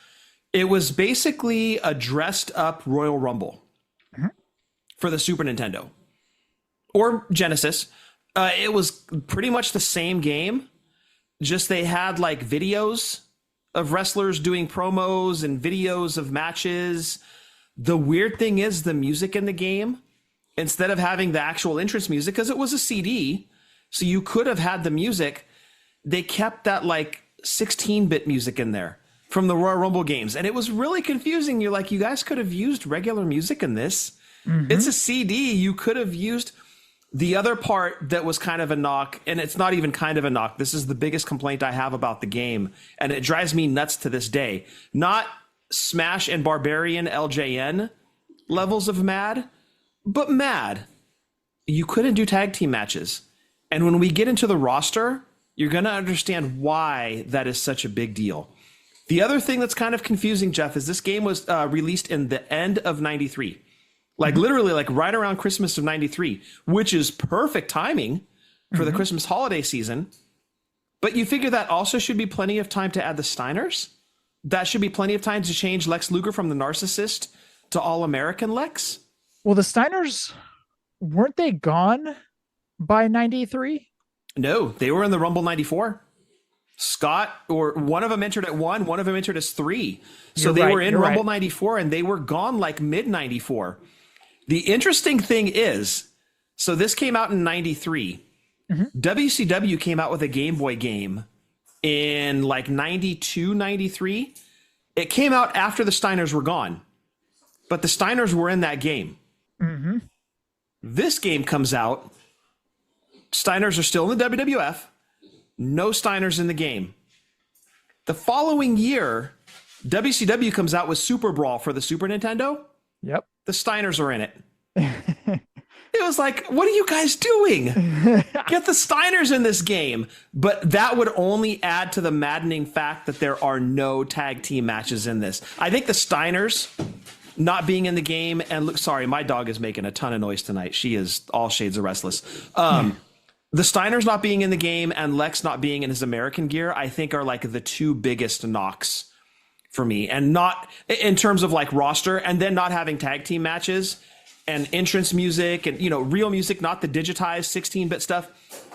It was basically a dressed up Royal Rumble for the Super Nintendo or Genesis. It was pretty much the same game. Just they had like videos of wrestlers doing promos and videos of matches. The weird thing is the music in the game, instead of having the actual entrance music, because it was a CD, so you could have had the music, they kept that like 16-bit music in there from the Royal Rumble games. And it was really confusing. You're like, you guys could have used regular music in this. Mm-hmm. It's a CD. You could have used... The other part that was kind of a knock, and it's not even kind of a knock, this is the biggest complaint I have about the game, and it drives me nuts to this day. Not Smash and Barbarian LJN levels of mad, but mad. You couldn't do tag team matches. And when we get into the roster, you're going to understand why that is such a big deal. The other thing that's kind of confusing, Jeff, is this game was released in the end of 93. Like literally like right around Christmas of 93, which is perfect timing for the Christmas holiday season. But you figure that also should be plenty of time to add the Steiners. That should be plenty of time to change Lex Luger from the narcissist to All-American Lex. Well, the Steiners, weren't they gone by 93? No, they were in the Rumble 94. Scott, or one of them entered at 1, one of them entered as 3. So they were in Rumble 94 and they were gone like mid 94. The interesting thing is, so this came out in 93. WCW came out with a Game Boy game in like 92, 93. It came out after the Steiners were gone, but the Steiners were in that game. This game comes out. Steiners are still in the WWF. No Steiners in the game. The following year, WCW comes out with Super Brawl for the Super Nintendo. Yep. The Steiners are in it. It was like, what are you guys doing? Get the Steiners in this game. But that would only add to the maddening fact that there are no tag team matches in this. I think the Steiners not being in the game, and look, sorry, my dog is making a ton of noise tonight. She is all shades of restless. The Steiners not being in the game and Lex not being in his American gear, I think are like the two biggest knocks for me. And not in terms of like roster, and then not having tag team matches and entrance music and, you know, real music, not the digitized 16-bit stuff.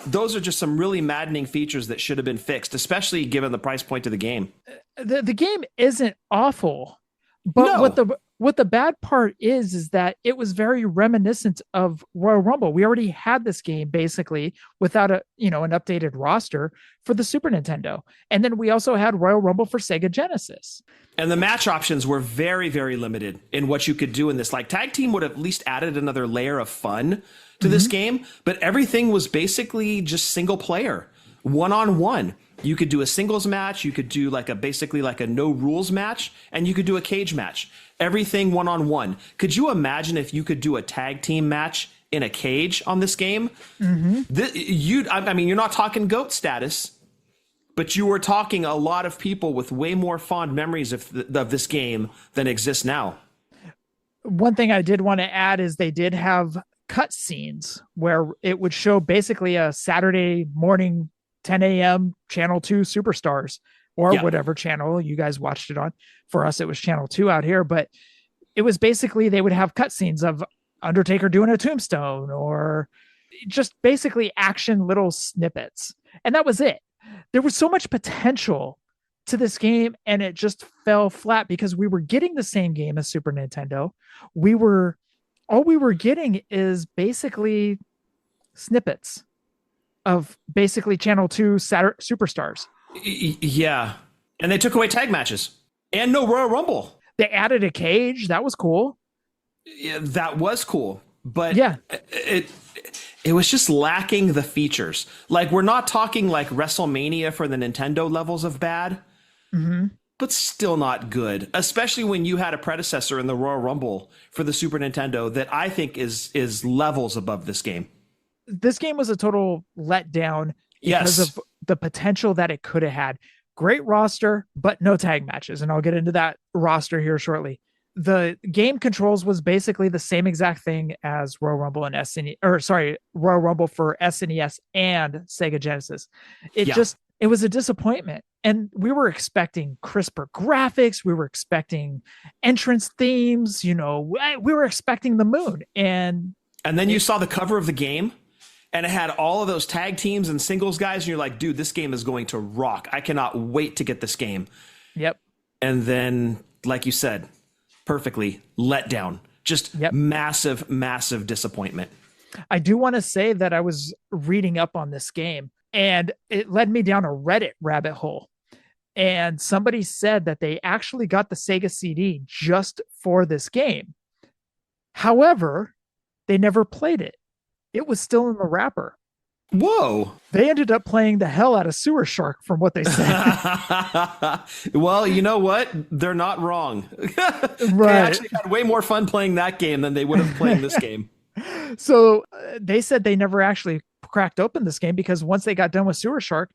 Those are just some really maddening features that should have been fixed, especially given the price point of the game. The game isn't awful, but what the bad part is that it was very reminiscent of Royal Rumble. We already had this game basically without an updated roster for the Super Nintendo. And then we also had Royal Rumble for Sega Genesis. And the match options were very, very limited in what you could do in this. Like tag team would have at least added another layer of fun to this game, but everything was basically just single player, one-on-one. You could do a singles match, you could do like basically like a no rules match, and you could do a cage match. Everything one-on-one. Could you imagine if you could do a tag team match in a cage on this game? I mean, you're not talking GOAT status, but you were talking a lot of people with way more fond memories of this game than exists now. One thing I did want to add is they did have cut scenes where it would show basically a Saturday morning 10 a.m. Channel 2 Superstars or whatever channel you guys watched it on. For us, it was Channel 2 out here, but it was basically they would have cutscenes of Undertaker doing a tombstone or just basically action little snippets. And that was it. There was so much potential to this game and it just fell flat because we were getting the same game as Super Nintendo. All we were getting is basically snippets of basically Channel 2 Superstars. Yeah. And they took away tag matches and no Royal Rumble. They added a cage. That was cool. Yeah, that was cool. But yeah, it was just lacking the features. Like, we're not talking like WrestleMania for the Nintendo levels of bad, but still not good, especially when you had a predecessor in the Royal Rumble for the Super Nintendo that I think is levels above this game. This game was a total letdown because of the potential that it could have had. Great roster, but no tag matches. And I'll get into that roster here shortly. The game controls was basically the same exact thing as Royal Rumble and Royal Rumble for SNES and Sega Genesis. It was a disappointment. And we were expecting crisper graphics. We were expecting entrance themes, we were expecting the moon. And then you saw the cover of the game and it had all of those tag teams and singles guys. And you're like, dude, this game is going to rock. I cannot wait to get this game. Yep. And then, like you said, perfectly let down. Just massive, massive disappointment. I do want to say that I was reading up on this game and it led me down a Reddit rabbit hole. And somebody said that they actually got the Sega CD just for this game. However, they never played it. It was still in the wrapper. Whoa. They ended up playing the hell out of Sewer Shark from what they said. Well, you know what? They're not wrong. They Right. actually had way more fun playing that game than they would have playing this game. So they said they never actually cracked open this game because once they got done with Sewer Shark,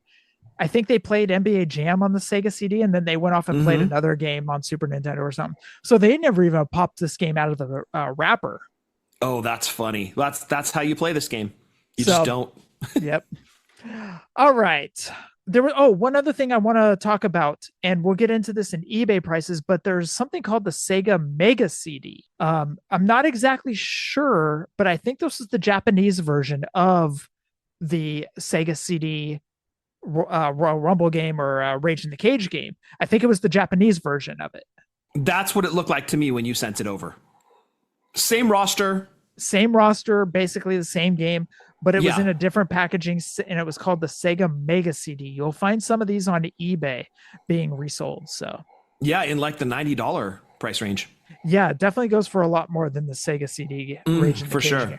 I think they played NBA Jam on the Sega CD and then they went off and played another game on Super Nintendo or something. So they never even popped this game out of the wrapper. Oh, that's funny. That's how you play this game. You just don't. Yep. All right. There was one other thing I want to talk about, and we'll get into this in eBay prices, but there's something called the Sega Mega CD. I'm not exactly sure, but I think this is the Japanese version of the Sega CD Royal Rumble game or Rage in the Cage game. I think it was the Japanese version of it. That's what it looked like to me when you sent it over. Same roster, basically the same game, but it was in a different packaging, and it was called the Sega Mega CD. You'll find some of these on eBay being resold. So yeah, in like the $90 price range. Yeah, it definitely goes for a lot more than the Sega CD Rage in the Cage sure. game.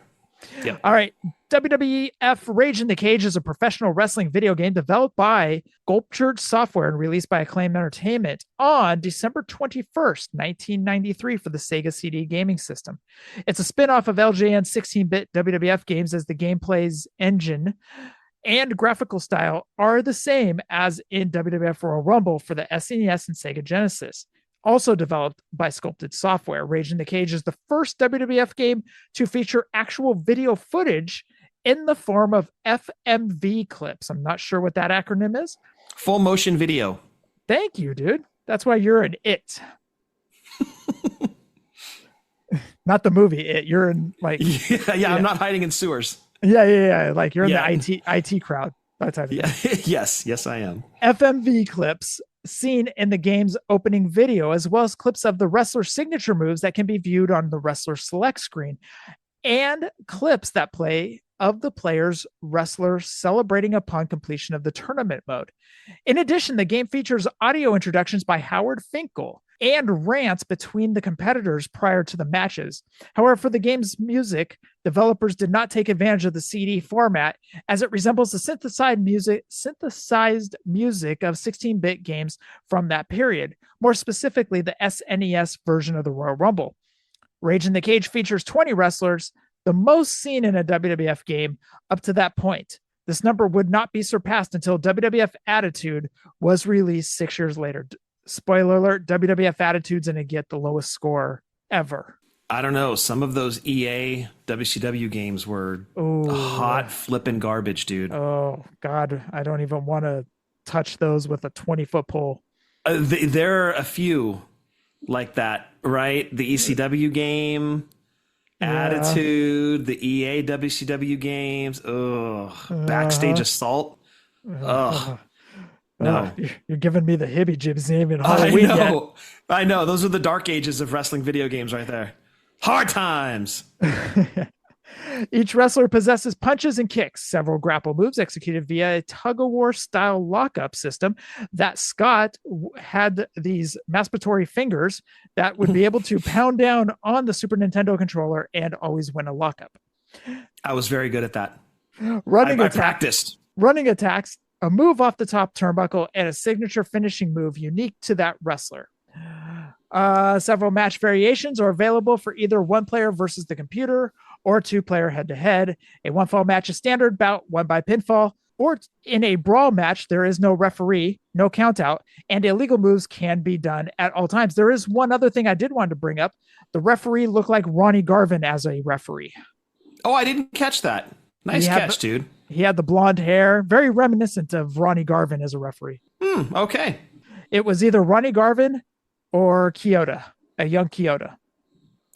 Yeah. All right. WWF Rage in the Cage is a professional wrestling video game developed by Sculptured Software and released by Acclaim Entertainment on December 21st, 1993 for the Sega CD gaming system. It's a spin-off of LJN 16-bit WWF games as the gameplay's engine and graphical style are the same as in WWF Royal Rumble for the SNES and Sega Genesis. Also developed by Sculpted Software, Rage in the Cage is the first WWF game to feature actual video footage in the form of FMV clips. I'm not sure what that acronym is. Full motion video. Thank you, dude. That's why you're an it. Not the movie It. You're in like... Yeah, I'm not hiding in sewers. Yeah. Like you're in the IT crowd. That type of thing. Yes, I am. FMV clips seen in the game's opening video, as well as clips of the wrestler's signature moves that can be viewed on the wrestler select screen, and clips that play of the player's wrestler celebrating upon completion of the tournament mode. In addition, the game features audio introductions by Howard Finkel and rants between the competitors prior to the matches. However, for the game's music, developers did not take advantage of the CD format as it resembles the synthesized music of 16-bit games from that period, more specifically the SNES version of the Royal Rumble. Rage in the Cage features 20 wrestlers, the most seen in a WWF game up to that point. This number would not be surpassed until WWF Attitude was released 6 years later. Spoiler alert, WWF Attitude's going to get the lowest score ever. I don't know. Some of those EA WCW games were hot flipping garbage, dude. Oh, God. I don't even want to touch those with a 20-foot pole. There are a few like that, right? The ECW game, Attitude, the EA WCW games. Backstage Assault. No, you're giving me the hibby-jibs name in Halloween. I know. Those are the dark ages of wrestling video games right there. Hard times. Each wrestler possesses punches and kicks, several grapple moves executed via a tug-of-war style lockup system that Scott had these masturbatory fingers that would be able to pound down on the Super Nintendo controller and always win a lockup. I was very good at that. I practiced. Running attacks, a move off the top turnbuckle, and a signature finishing move unique to that wrestler. Several match variations are available for either one player versus the computer or two-player head-to-head. A one-fall match is standard bout, won by pinfall, or in a brawl match, there is no referee, no count-out, and illegal moves can be done at all times. There is one other thing I did want to bring up. The referee looked like Ronnie Garvin as a referee. Oh, I didn't catch that. Nice catch, dude. He had the blonde hair, very reminiscent of Ronnie Garvin as a referee. Okay. It was either Ronnie Garvin or Kyoto, a young Kyoto.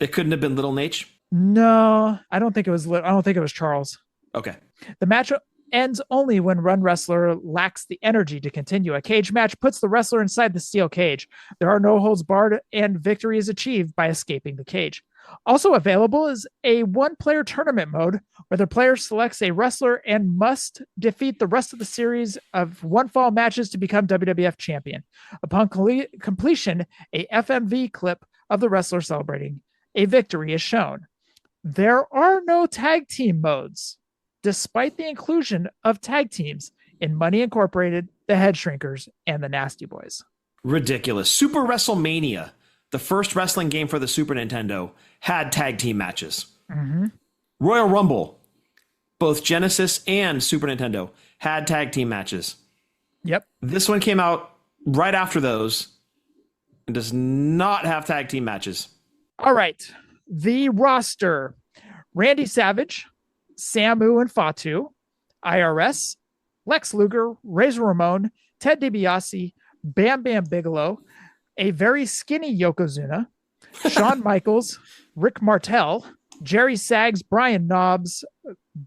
It couldn't have been Little Nate? No, I don't think it was. I don't think it was Charles. Okay. The match ends only when one wrestler lacks the energy to continue. A cage match puts the wrestler inside the steel cage. There are no holds barred, and victory is achieved by escaping the cage. Also available is a one-player tournament mode where the player selects a wrestler and must defeat the rest of the series of one-fall matches to become WWF champion. Upon completion, a FMV clip of the wrestler celebrating a victory is shown. There are no tag team modes despite the inclusion of tag teams in Money Incorporated, the Head Shrinkers, and the Nasty Boys. Ridiculous. Super WrestleMania, the first wrestling game for the Super Nintendo, had tag team matches. Royal Rumble, both Genesis and Super Nintendo, had tag team matches. Yep. This one came out right after those and does not have tag team matches. All right. The roster: Randy Savage, Samu and Fatu, IRS, Lex Luger, Razor Ramon, Ted DiBiase, Bam Bam Bigelow, a very skinny Yokozuna, Shawn Michaels, Rick Martel, Jerry Saggs, Brian Knobbs,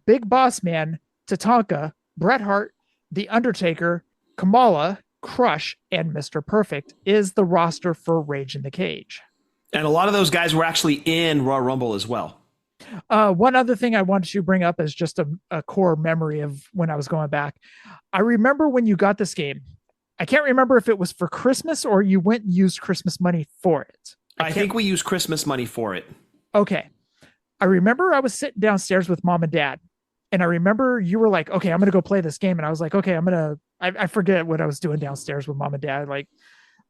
Big Boss Man, Tatanka, Bret Hart, The Undertaker, Kamala, Crush, and Mr. Perfect is the roster for Rage in the Cage. And a lot of those guys were actually in Royal Rumble as well. One other thing I wanted to bring up as just a core memory of when I was going back. I remember when you got this game. I can't remember if it was for Christmas or you went and used Christmas money for it. I think we used Christmas money for it. Okay. I remember I was sitting downstairs with mom and dad, and I remember you were like, okay, I'm going to go play this game. And I was like, okay, I forget what I was doing downstairs with mom and dad, like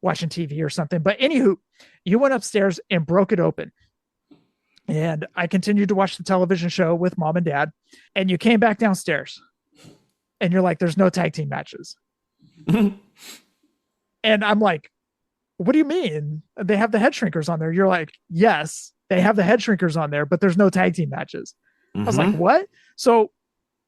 watching TV or something. But anywho, you went upstairs and broke it open. And I continued to watch the television show with mom and dad. And you came back downstairs and you're like, there's no tag team matches. And I'm like, what do you mean? They have the Head Shrinkers on there. You're like, yes, they have the Head Shrinkers on there, but there's no tag team matches. I was like, what? So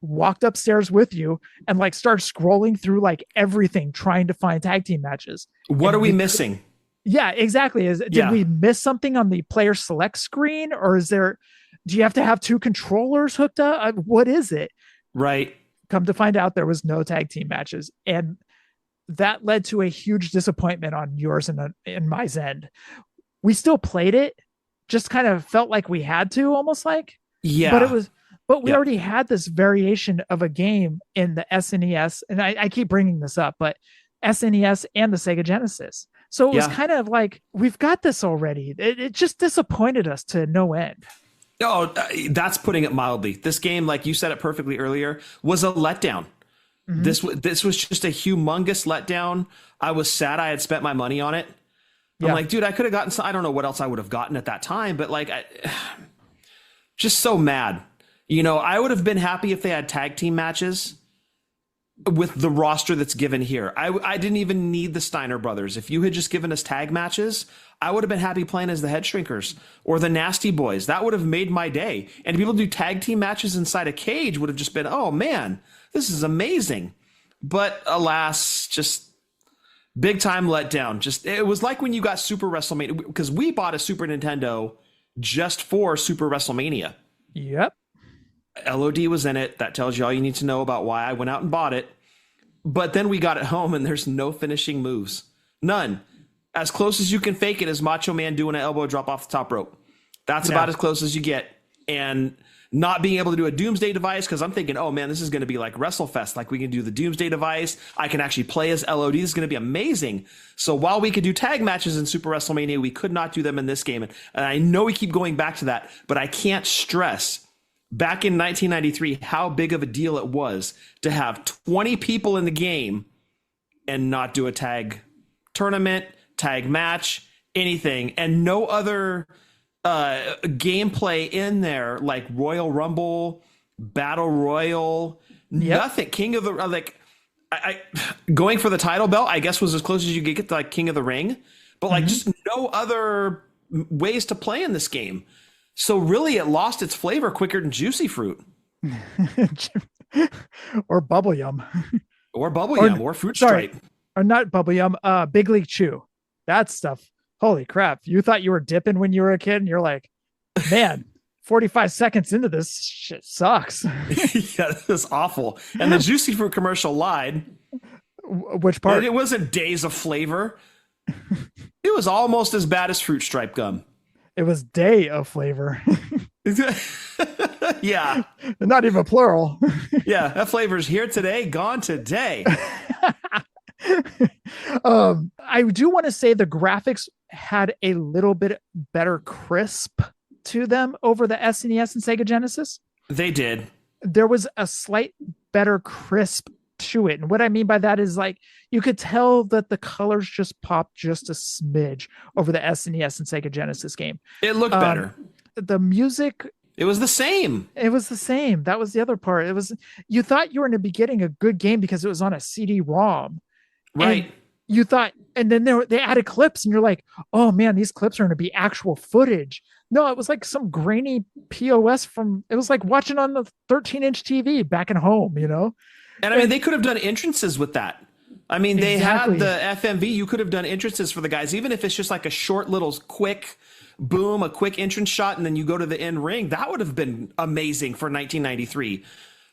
walked upstairs with you and like start scrolling through like everything, trying to find tag team matches. What are we missing? Yeah, exactly. Did we miss something on the player select screen, or do you have to have two controllers hooked up? What is it? Right. Come to find out there was no tag team matches. And that led to a huge disappointment on yours and my end. We still played it, just kind of felt like we had to, almost like. Yeah. But we already had this variation of a game in the SNES, and I keep bringing this up, but SNES and the Sega Genesis. So it was kind of like, we've got this already. It just disappointed us to no end. Oh, that's putting it mildly. This game, like you said it perfectly earlier, was a letdown. This was just a humongous letdown. I was sad I had spent my money on it. I'm like, dude, I could have gotten I don't know what else I would have gotten at that time, but like, just so mad. You know, I would have been happy if they had tag team matches with the roster that's given here. I didn't even need the Steiner brothers. If you had just given us tag matches, I would have been happy playing as the Head Shrinkers or the Nasty Boys. That would have made my day. And to be able to do tag team matches inside a cage would have just been, oh man, this is amazing. But alas, just big time letdown. Just, it was like when you got Super WrestleMania, because we bought a Super Nintendo just for Super WrestleMania. Yep. LOD was in it. That tells you all you need to know about why I went out and bought it. But then we got it home and there's no finishing moves. None. As close as you can fake it is Macho Man doing an elbow drop off the top rope. That's about as close as you get. And not being able to do a Doomsday device, because I'm thinking, oh man, this is going to be like WrestleFest. Like we can do the Doomsday device. I can actually play as LOD. This is going to be amazing. So while we could do tag matches in Super WrestleMania, we could not do them in this game. And I know we keep going back to that, but I can't stress back in 1993 how big of a deal it was to have 20 people in the game and not do a tag tournament, tag match, anything, and no other gameplay in there like Royal Rumble, Battle Royal, nothing. King of the I going for the title belt, I guess, was as close as you could get to like King of the Ring, but like just no other ways to play in this game. So really, it lost its flavor quicker than Juicy Fruit, or Bubble Yum, or Fruit Stripe, or not Bubble Yum. Big League Chew, that stuff. Holy crap! You thought you were dipping when you were a kid, and you're like, man, 45 seconds into this shit sucks. Yeah, this is awful. And the Juicy Fruit commercial lied. Which part? And it wasn't days of flavor. It was almost as bad as Fruit Stripe gum. It was day of flavor. Yeah. Not even plural. Yeah. That flavor's here today, gone today. I do want to say the graphics had a little bit better crisp to them over the SNES and Sega Genesis. They did. there was a slight better crisp to it. And what I mean by that is like you could tell that the colors just popped just a smidge over the SNES and Sega Genesis game. It looked better. The music, it was the same. It was the same. That was the other part. It was, you thought you were going to be getting a good game because it was on a CD-ROM. Right. And you thought, and then they added clips and you're like, oh man, these clips are going to be actual footage. No, it was like some grainy POS it was like watching on the 13-inch TV back at home, you know? And I mean, they could have done entrances with that. I mean, they Exactly. had the FMV. You could have done entrances for the guys, even if it's just like a short little quick boom, a quick entrance shot, and then you go to the end ring. That would have been amazing for 1993.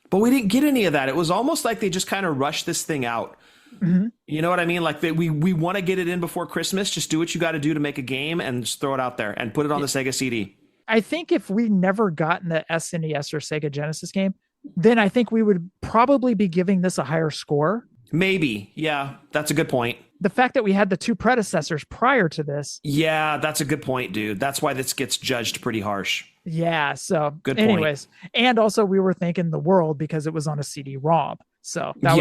But we didn't get any of that. It was almost like they just kind of rushed this thing out. Mm-hmm. You know what I mean? Like we want to get it in before Christmas. Just do what you got to do to make a game and just throw it out there and put it on the Sega CD. I think if we never gotten the SNES or Sega Genesis game, then I think we would probably be giving this a higher score. Maybe. Yeah, that's a good point. The fact that we had the two predecessors prior to this. Yeah, that's a good point, dude. That's why this gets judged pretty harsh. Yeah. So Good point. anyways, and also we were thinking the world because it was on a CD-ROM. So that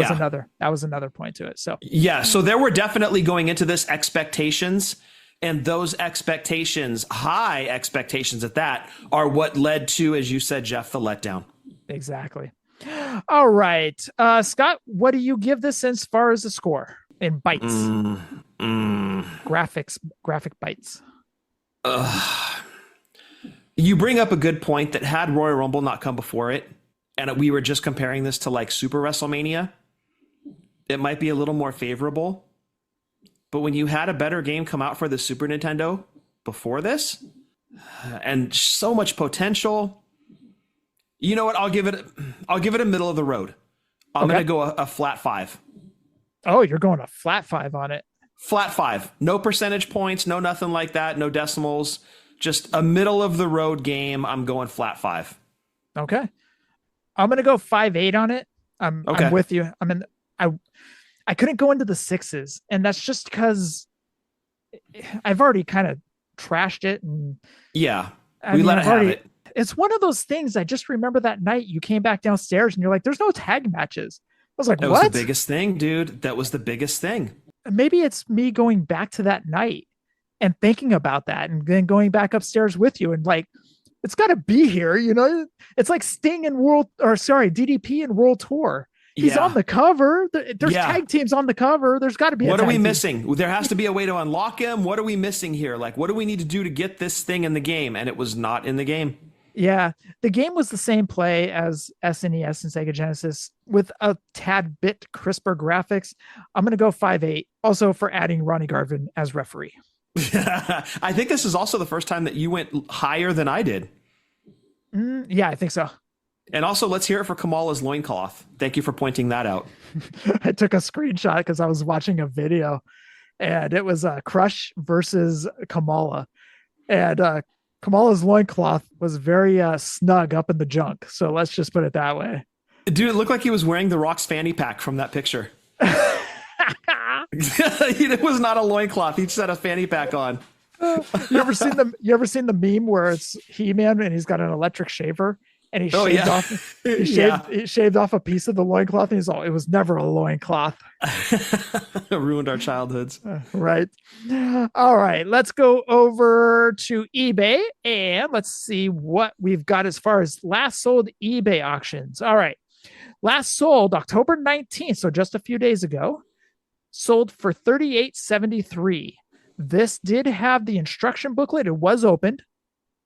was another point to it. So yeah, so there were definitely going into this expectations, and those expectations, high expectations at that, are what led to, as you said, Jeff, the letdown. Exactly. All right. Scott, what do you give this as far as the score in bytes? Graphic bytes. You bring up a good point that had Royal Rumble not come before it, and we were just comparing this to like Super WrestleMania, it might be a little more favorable. But when you had a better game come out for the Super Nintendo before this, and so much potential, you know what? I'll give it a middle of the road. I'm going to go a flat 5. Oh, you're going a flat 5 on it. Flat 5. No percentage points, no nothing like that, no decimals. Just a middle of the road game. I'm going flat 5. Okay. I'm going to go 5.8 on it. I'm with you. I couldn't go into the 6s, and that's just because I've already kind of trashed it. And yeah, we let it have it. It's one of those things. I just remember that night you came back downstairs and you're like, there's no tag matches. I was like, that what? was the biggest thing, dude. That was the biggest thing. Maybe it's me going back to that night and thinking about that and then going back upstairs with you and like, it's got to be here. You know, it's like Sting and DDP and World Tour. He's on the cover. There's tag teams on the cover. There's got to be What are we missing? There has to be a way to unlock him. What are we missing here? Like, what do we need to do to get this thing in the game? And it was not in the game. Yeah, the game was the same play as SNES and Sega Genesis with a tad bit crisper graphics. I'm going to go 5.8. Also for adding Ronnie Garvin as referee. I think this is also the first time that you went higher than I did. Yeah, I think so. And also, let's hear it for Kamala's loincloth. Thank you for pointing that out. I took a screenshot because I was watching a video, and it was Crush versus Kamala. And Kamala's loincloth was very snug up in the junk. So let's just put it that way. Dude, it looked like he was wearing the Rock's fanny pack from that picture. It was not a loincloth. He just had a fanny pack on. You ever seen the meme where it's He-Man and he's got an electric shaver and he shaved off a piece of the loincloth and he's all, it was never a loincloth. Ruined our childhoods. Right. All right. Let's go over to eBay and let's see what we've got as far as last sold eBay auctions. All right. Last sold October 19th. So just a few days ago, sold for $38.73. This did have the instruction booklet. It was opened.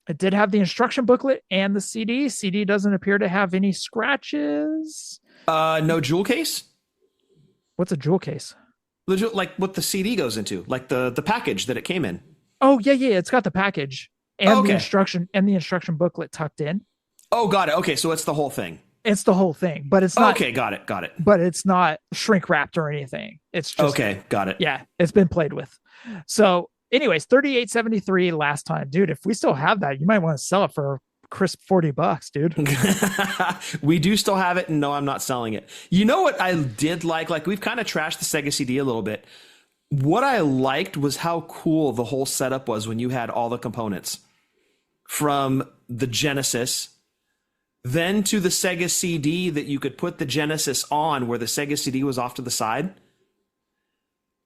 It did have the instruction booklet and the CD. CD doesn't appear to have any scratches. No jewel case? What's a jewel case? Like what the CD goes into, like the package that it came in. Oh, yeah. It's got the package and the instruction booklet tucked in. Oh, got it. Okay, so it's the whole thing. It's the whole thing, but it's not. Okay, got it. But it's not shrink wrapped or anything. It's just got it. Yeah, it's been played with. So, anyways, $38.73 last time, dude. If we still have that, you might want to sell it for a crisp $40, dude. We do still have it, and no, I'm not selling it. You know what I did like? Like we've kind of trashed the Sega CD a little bit. What I liked was how cool the whole setup was when you had all the components from the Genesis, then to the Sega CD that you could put the Genesis on, where the Sega CD was off to the side.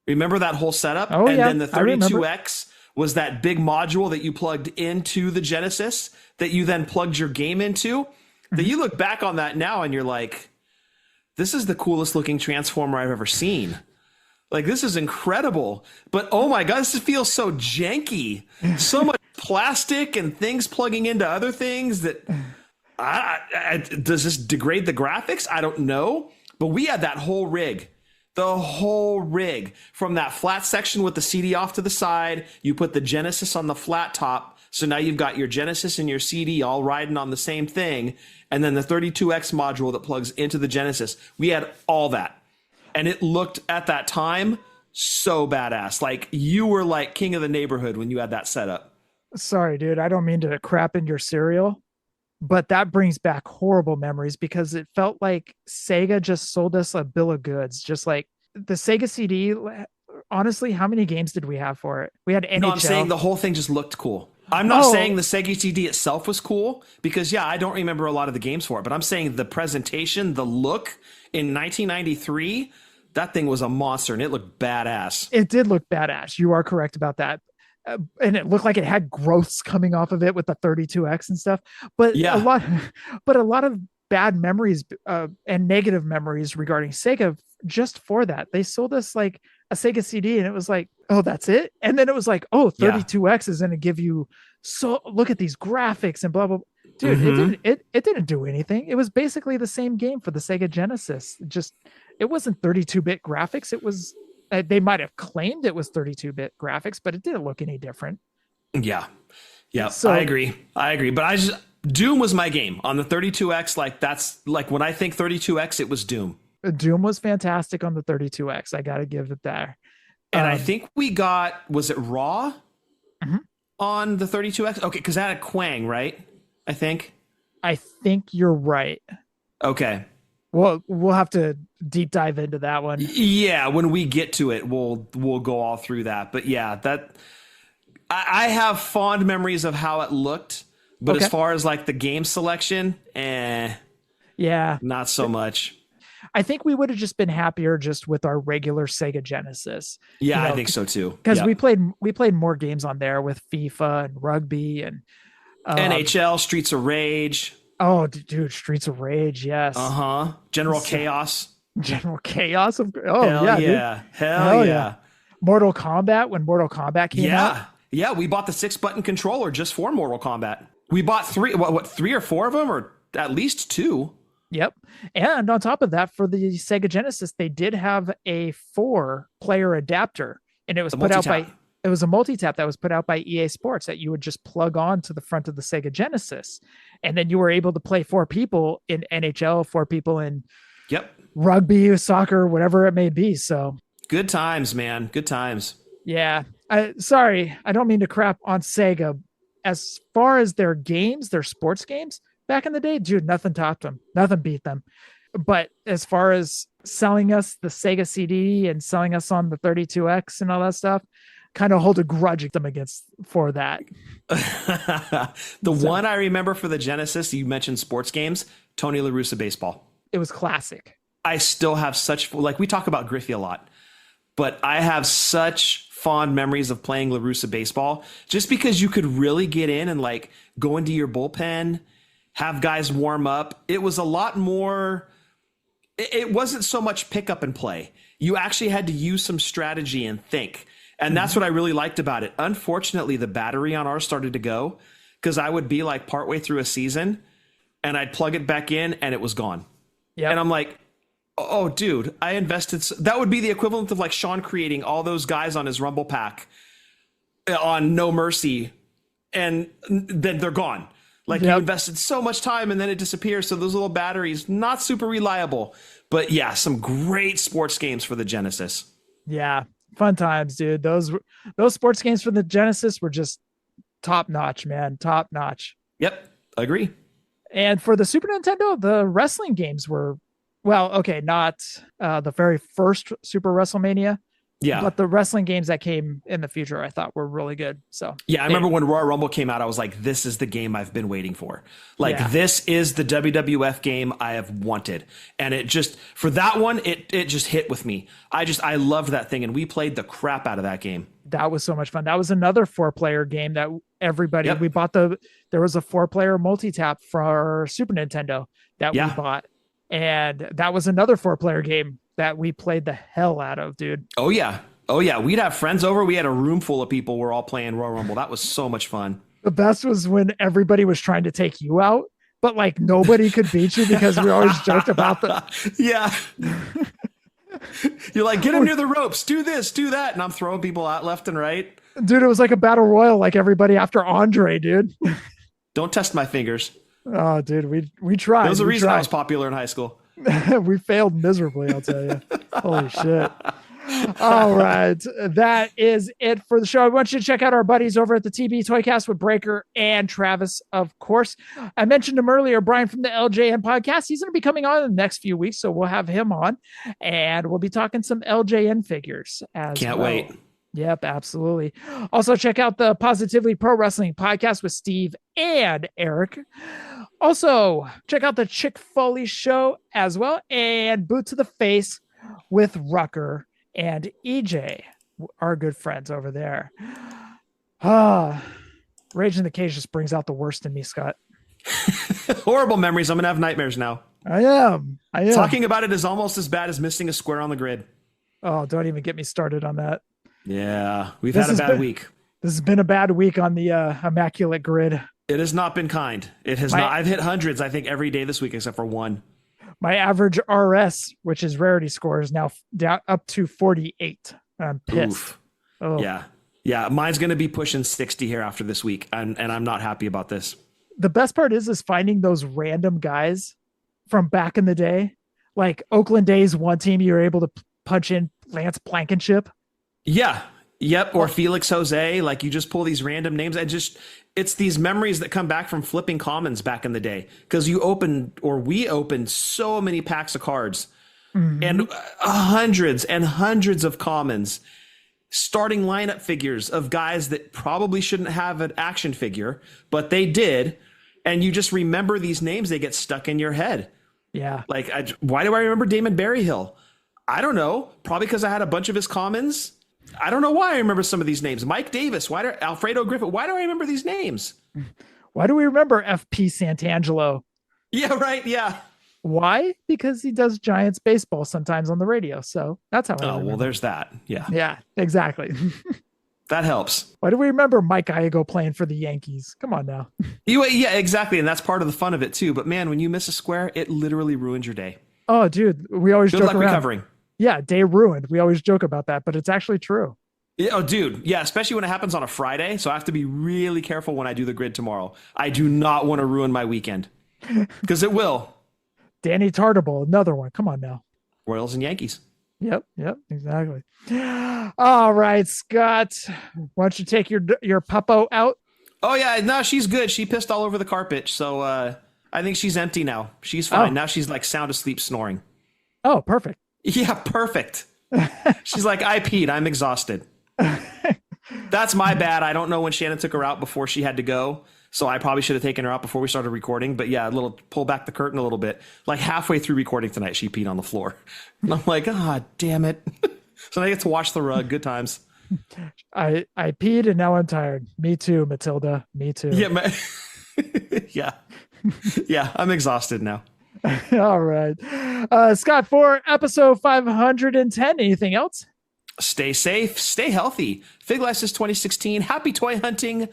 Remember that whole setup? Oh, and yeah, then the I remember. 32X was that big module that you plugged into the Genesis that you then plugged your game into. That you look back on that now and you're like, this is the coolest looking transformer I've ever seen. Like, this is incredible. But oh my God, this feels so janky. So much plastic and things plugging into other things that does this degrade the graphics? I don't know. But we had that whole rig. The whole rig, from that flat section with the CD off to the side, you put the Genesis on the flat top. So now you've got your Genesis and your CD all riding on the same thing. And then the 32X module that plugs into the Genesis. We had all that. And it looked at that time so badass. Like, you were like king of the neighborhood when you had that setup. Sorry, dude. I don't mean to crap in your cereal, but that brings back horrible memories because it felt like Sega just sold us a bill of goods. Just like the Sega CD. Honestly, how many games did we have for it? We had NHL. No, I'm saying the whole thing just looked cool. I'm not saying the Sega CD itself was cool because, yeah, I don't remember a lot of the games for it, but I'm saying the presentation, the look in 1993, that thing was a monster and it looked badass. It did look badass. You are correct about that. And it looked like it had growths coming off of it with the 32X and stuff. But yeah, a lot of bad memories and negative memories regarding Sega just for that. They sold us like a Sega CD and it was like, oh, that's it. And then it was like, oh, 32X is going to give you, so look at these graphics and blah, blah, blah. Dude, it didn't do anything. It was basically the same game for the Sega Genesis. Just, it wasn't 32-bit graphics. It was, they might have claimed it was 32-bit graphics, but it didn't look any different. Yeah. Yeah. So, I agree. But Doom was my game on the 32X. Like, that's like, when I think 32X, it was Doom. Doom was fantastic on the 32X. I got to give it there. And I think we got, was it Raw on the 32X? Okay. Cause that had Quang, right? I think you're right. Okay. Well, we'll have to deep dive into that one. Yeah. When we get to it, we'll go all through that, but yeah, that I have fond memories of how it looked, but as far as like the game selection, yeah, not so much. I think we would have just been happier just with our regular Sega Genesis. Yeah, I think so too. Because we played more games on there with FIFA and rugby and NHL, Streets of Rage. Oh, dude, Streets of Rage, yes. General Chaos. General Chaos. Hell yeah. Mortal Kombat, when Mortal Kombat came out. Yeah, we bought the 6-button controller just for Mortal Kombat. We bought three or four of them, or at least two. Yep. And on top of that, for the Sega Genesis, they did have a 4-player adapter, and it was put out by, it was a multi-tap that was put out by EA Sports that you would just plug on to the front of the Sega Genesis. And then you were able to play 4 people in NHL, 4 people in rugby, soccer, whatever it may be. So good times, man. Good times. Yeah. Sorry, I don't mean to crap on Sega. As far as their games, their sports games, back in the day, dude, nothing topped them. Nothing beat them. But as far as selling us the Sega CD and selling us on the 32X and all that stuff, kind of hold a grudge them against for that. One I remember for the Genesis, you mentioned sports games, Tony La Russa Baseball. It was classic. I still have such, like, we talk about Griffey a lot, but I have such fond memories of playing La Russa Baseball just because you could really get in and like go into your bullpen, have guys warm up. It was a lot more, it wasn't so much pick up and play. You actually had to use some strategy and think. And that's what I really liked about it. Unfortunately, the battery on ours started to go because I would be like partway through a season and I'd plug it back in and it was gone. Yeah. And I'm like, oh, dude, I invested. That would be the equivalent of like Sean creating all those guys on his Rumble pack on No Mercy. And then they're gone. Like you invested so much time and then it disappears. So those little batteries, not super reliable. But yeah, some great sports games for the Genesis. Yeah. Fun times, dude. Those sports games for the Genesis were just top notch, man. Top notch. Yep. Agree. And for the Super Nintendo, the wrestling games were, well, okay, not the very first Super WrestleMania, Yeah. But the wrestling games that came in the future, I thought were really good. So yeah, I remember when Royal Rumble came out, I was like, this is the game I've been waiting for. Like, Yeah. this is the WWF game I have wanted. And it just, for that one, it just hit with me. I loved that thing. And we played the crap out of that game. that was so much fun. That was another 4-player game that everybody, Yep. we bought there was a 4-player multi-tap for Super Nintendo that we bought. And that was another 4-player game that we played the hell out of, dude. Oh, yeah. Oh, yeah. We'd have friends over. We had a room full of people. We're all playing Royal Rumble. That was so much fun. The best was when everybody was trying to take you out, but like nobody could beat you because we always joked about Yeah. You're like, get him near the ropes. Do this, do that. And I'm throwing people out left and right. Dude, it was like a battle royal, like everybody after Andre, dude. Don't test my fingers. Oh, dude, we tried. There was a We reason I tried. was popular in high school. We failed miserably, I'll tell you. Holy shit. All right. That is it for the show. I want you to check out our buddies over at the TB Toycast with Breaker and Travis, of course. I mentioned him earlier, Brian from the LJN podcast. He's going to be coming on in the next few weeks, so we'll have him on, and we'll be talking some LJN figures as Can't well. wait. Yep, absolutely. Also, check out the Positively Pro Wrestling podcast with Steve and Eric. Also, check out the Chick Foley show as well, and Boot to the Face with Rucker and EJ, our good friends over there. Rage in the Cage just brings out the worst in me, Scott. Horrible memories. I'm going to have nightmares now. I am. Talking about it is almost as bad as missing a square on the grid. Oh, don't even get me started on that. Yeah, we've had a bad week. This has been a bad week on the Immaculate Grid. It has not been kind. It has not. I've hit hundreds, I think, every day this week except for one. My average RS, which is rarity score, is now down up to 48. I'm pissed. Oof. Oh. Yeah. Mine's going to be pushing 60 here after this week, and I'm not happy about this. The best part is finding those random guys from back in the day, like Oakland Days. One team you were able to punch in Lance Blankenship. Yeah. Yep. Or Felix Jose. Like, you just pull these random names. It's these memories that come back from flipping commons back in the day. Because we opened so many packs of cards and hundreds and hundreds of commons, starting lineup figures of guys that probably shouldn't have an action figure, but they did. And you just remember these names. They get stuck in your head. Yeah. Like, why do I remember Damon Berryhill? I don't know. Probably because I had a bunch of his commons. I don't know why I remember some of these names. Mike Davis, Alfredo Griffith. Why do I remember these names? Why do we remember FP Santangelo? Yeah, right. Yeah. Why? Because he does Giants baseball sometimes on the radio. So that's how I remember. Well, there's that. Yeah. Yeah, exactly. That helps. Why do we remember Mike Iego playing for the Yankees? Come on now. Yeah, exactly. And that's part of the fun of it too. But man, when you miss a square, it literally ruins your day. Oh, dude, we always Good joke luck around. recovering. Yeah, day ruined. We always joke about that, but it's actually true. Yeah, oh, dude. Yeah, especially when it happens on a Friday. So I have to be really careful when I do the grid tomorrow. I do not want to ruin my weekend because it will. Danny Tartable, another one. Come on now. Royals and Yankees. Yep, exactly. All right, Scott, why don't you take your puppo out? Oh, yeah. No, she's good. She pissed all over the carpet. So I think she's empty now. She's fine. Oh. Now she's like sound asleep snoring. Oh, perfect. Yeah, perfect. She's like, I peed. I'm exhausted. That's my bad. I don't know when Shannon took her out before she had to go. So I probably should have taken her out before we started recording. But yeah, pull back the curtain a little bit. Like halfway through recording tonight, she peed on the floor. And I'm like, damn it. So now I get to wash the rug. Good times. I peed and now I'm tired. Me too, Matilda. Me too. Yeah. Yeah, I'm exhausted now. All right. Scott, for episode 510, anything else? Stay safe, stay healthy. Fig Life is 2016. Happy toy hunting,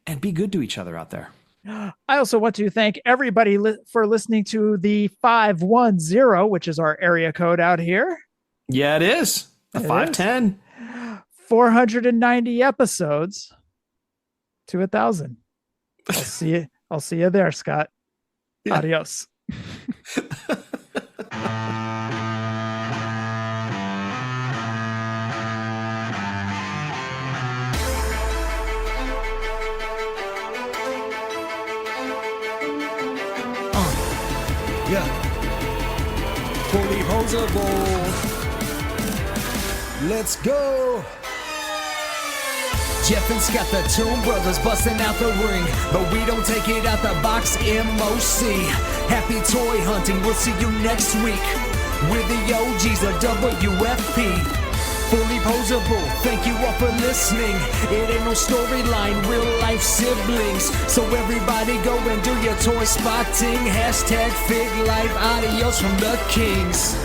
and be good to each other out there. I also want to thank everybody for listening to the 510, which is our area code out here. Yeah, it is. The 510. 490 episodes to 1,000. I'll see you there, Scott. Yeah. Adios. Yeah. Fullyposeable. Let's go. Jeff and Scott, the Toon Brothers, busting out the ring, but we don't take it out the box. MOC, happy toy hunting. We'll see you next week with the OGs of WFP. Fullyposeable, thank you all for listening. It ain't no storyline, real life siblings. So everybody go and do your toy spotting. Hashtag Fig Life, adios from the Kings.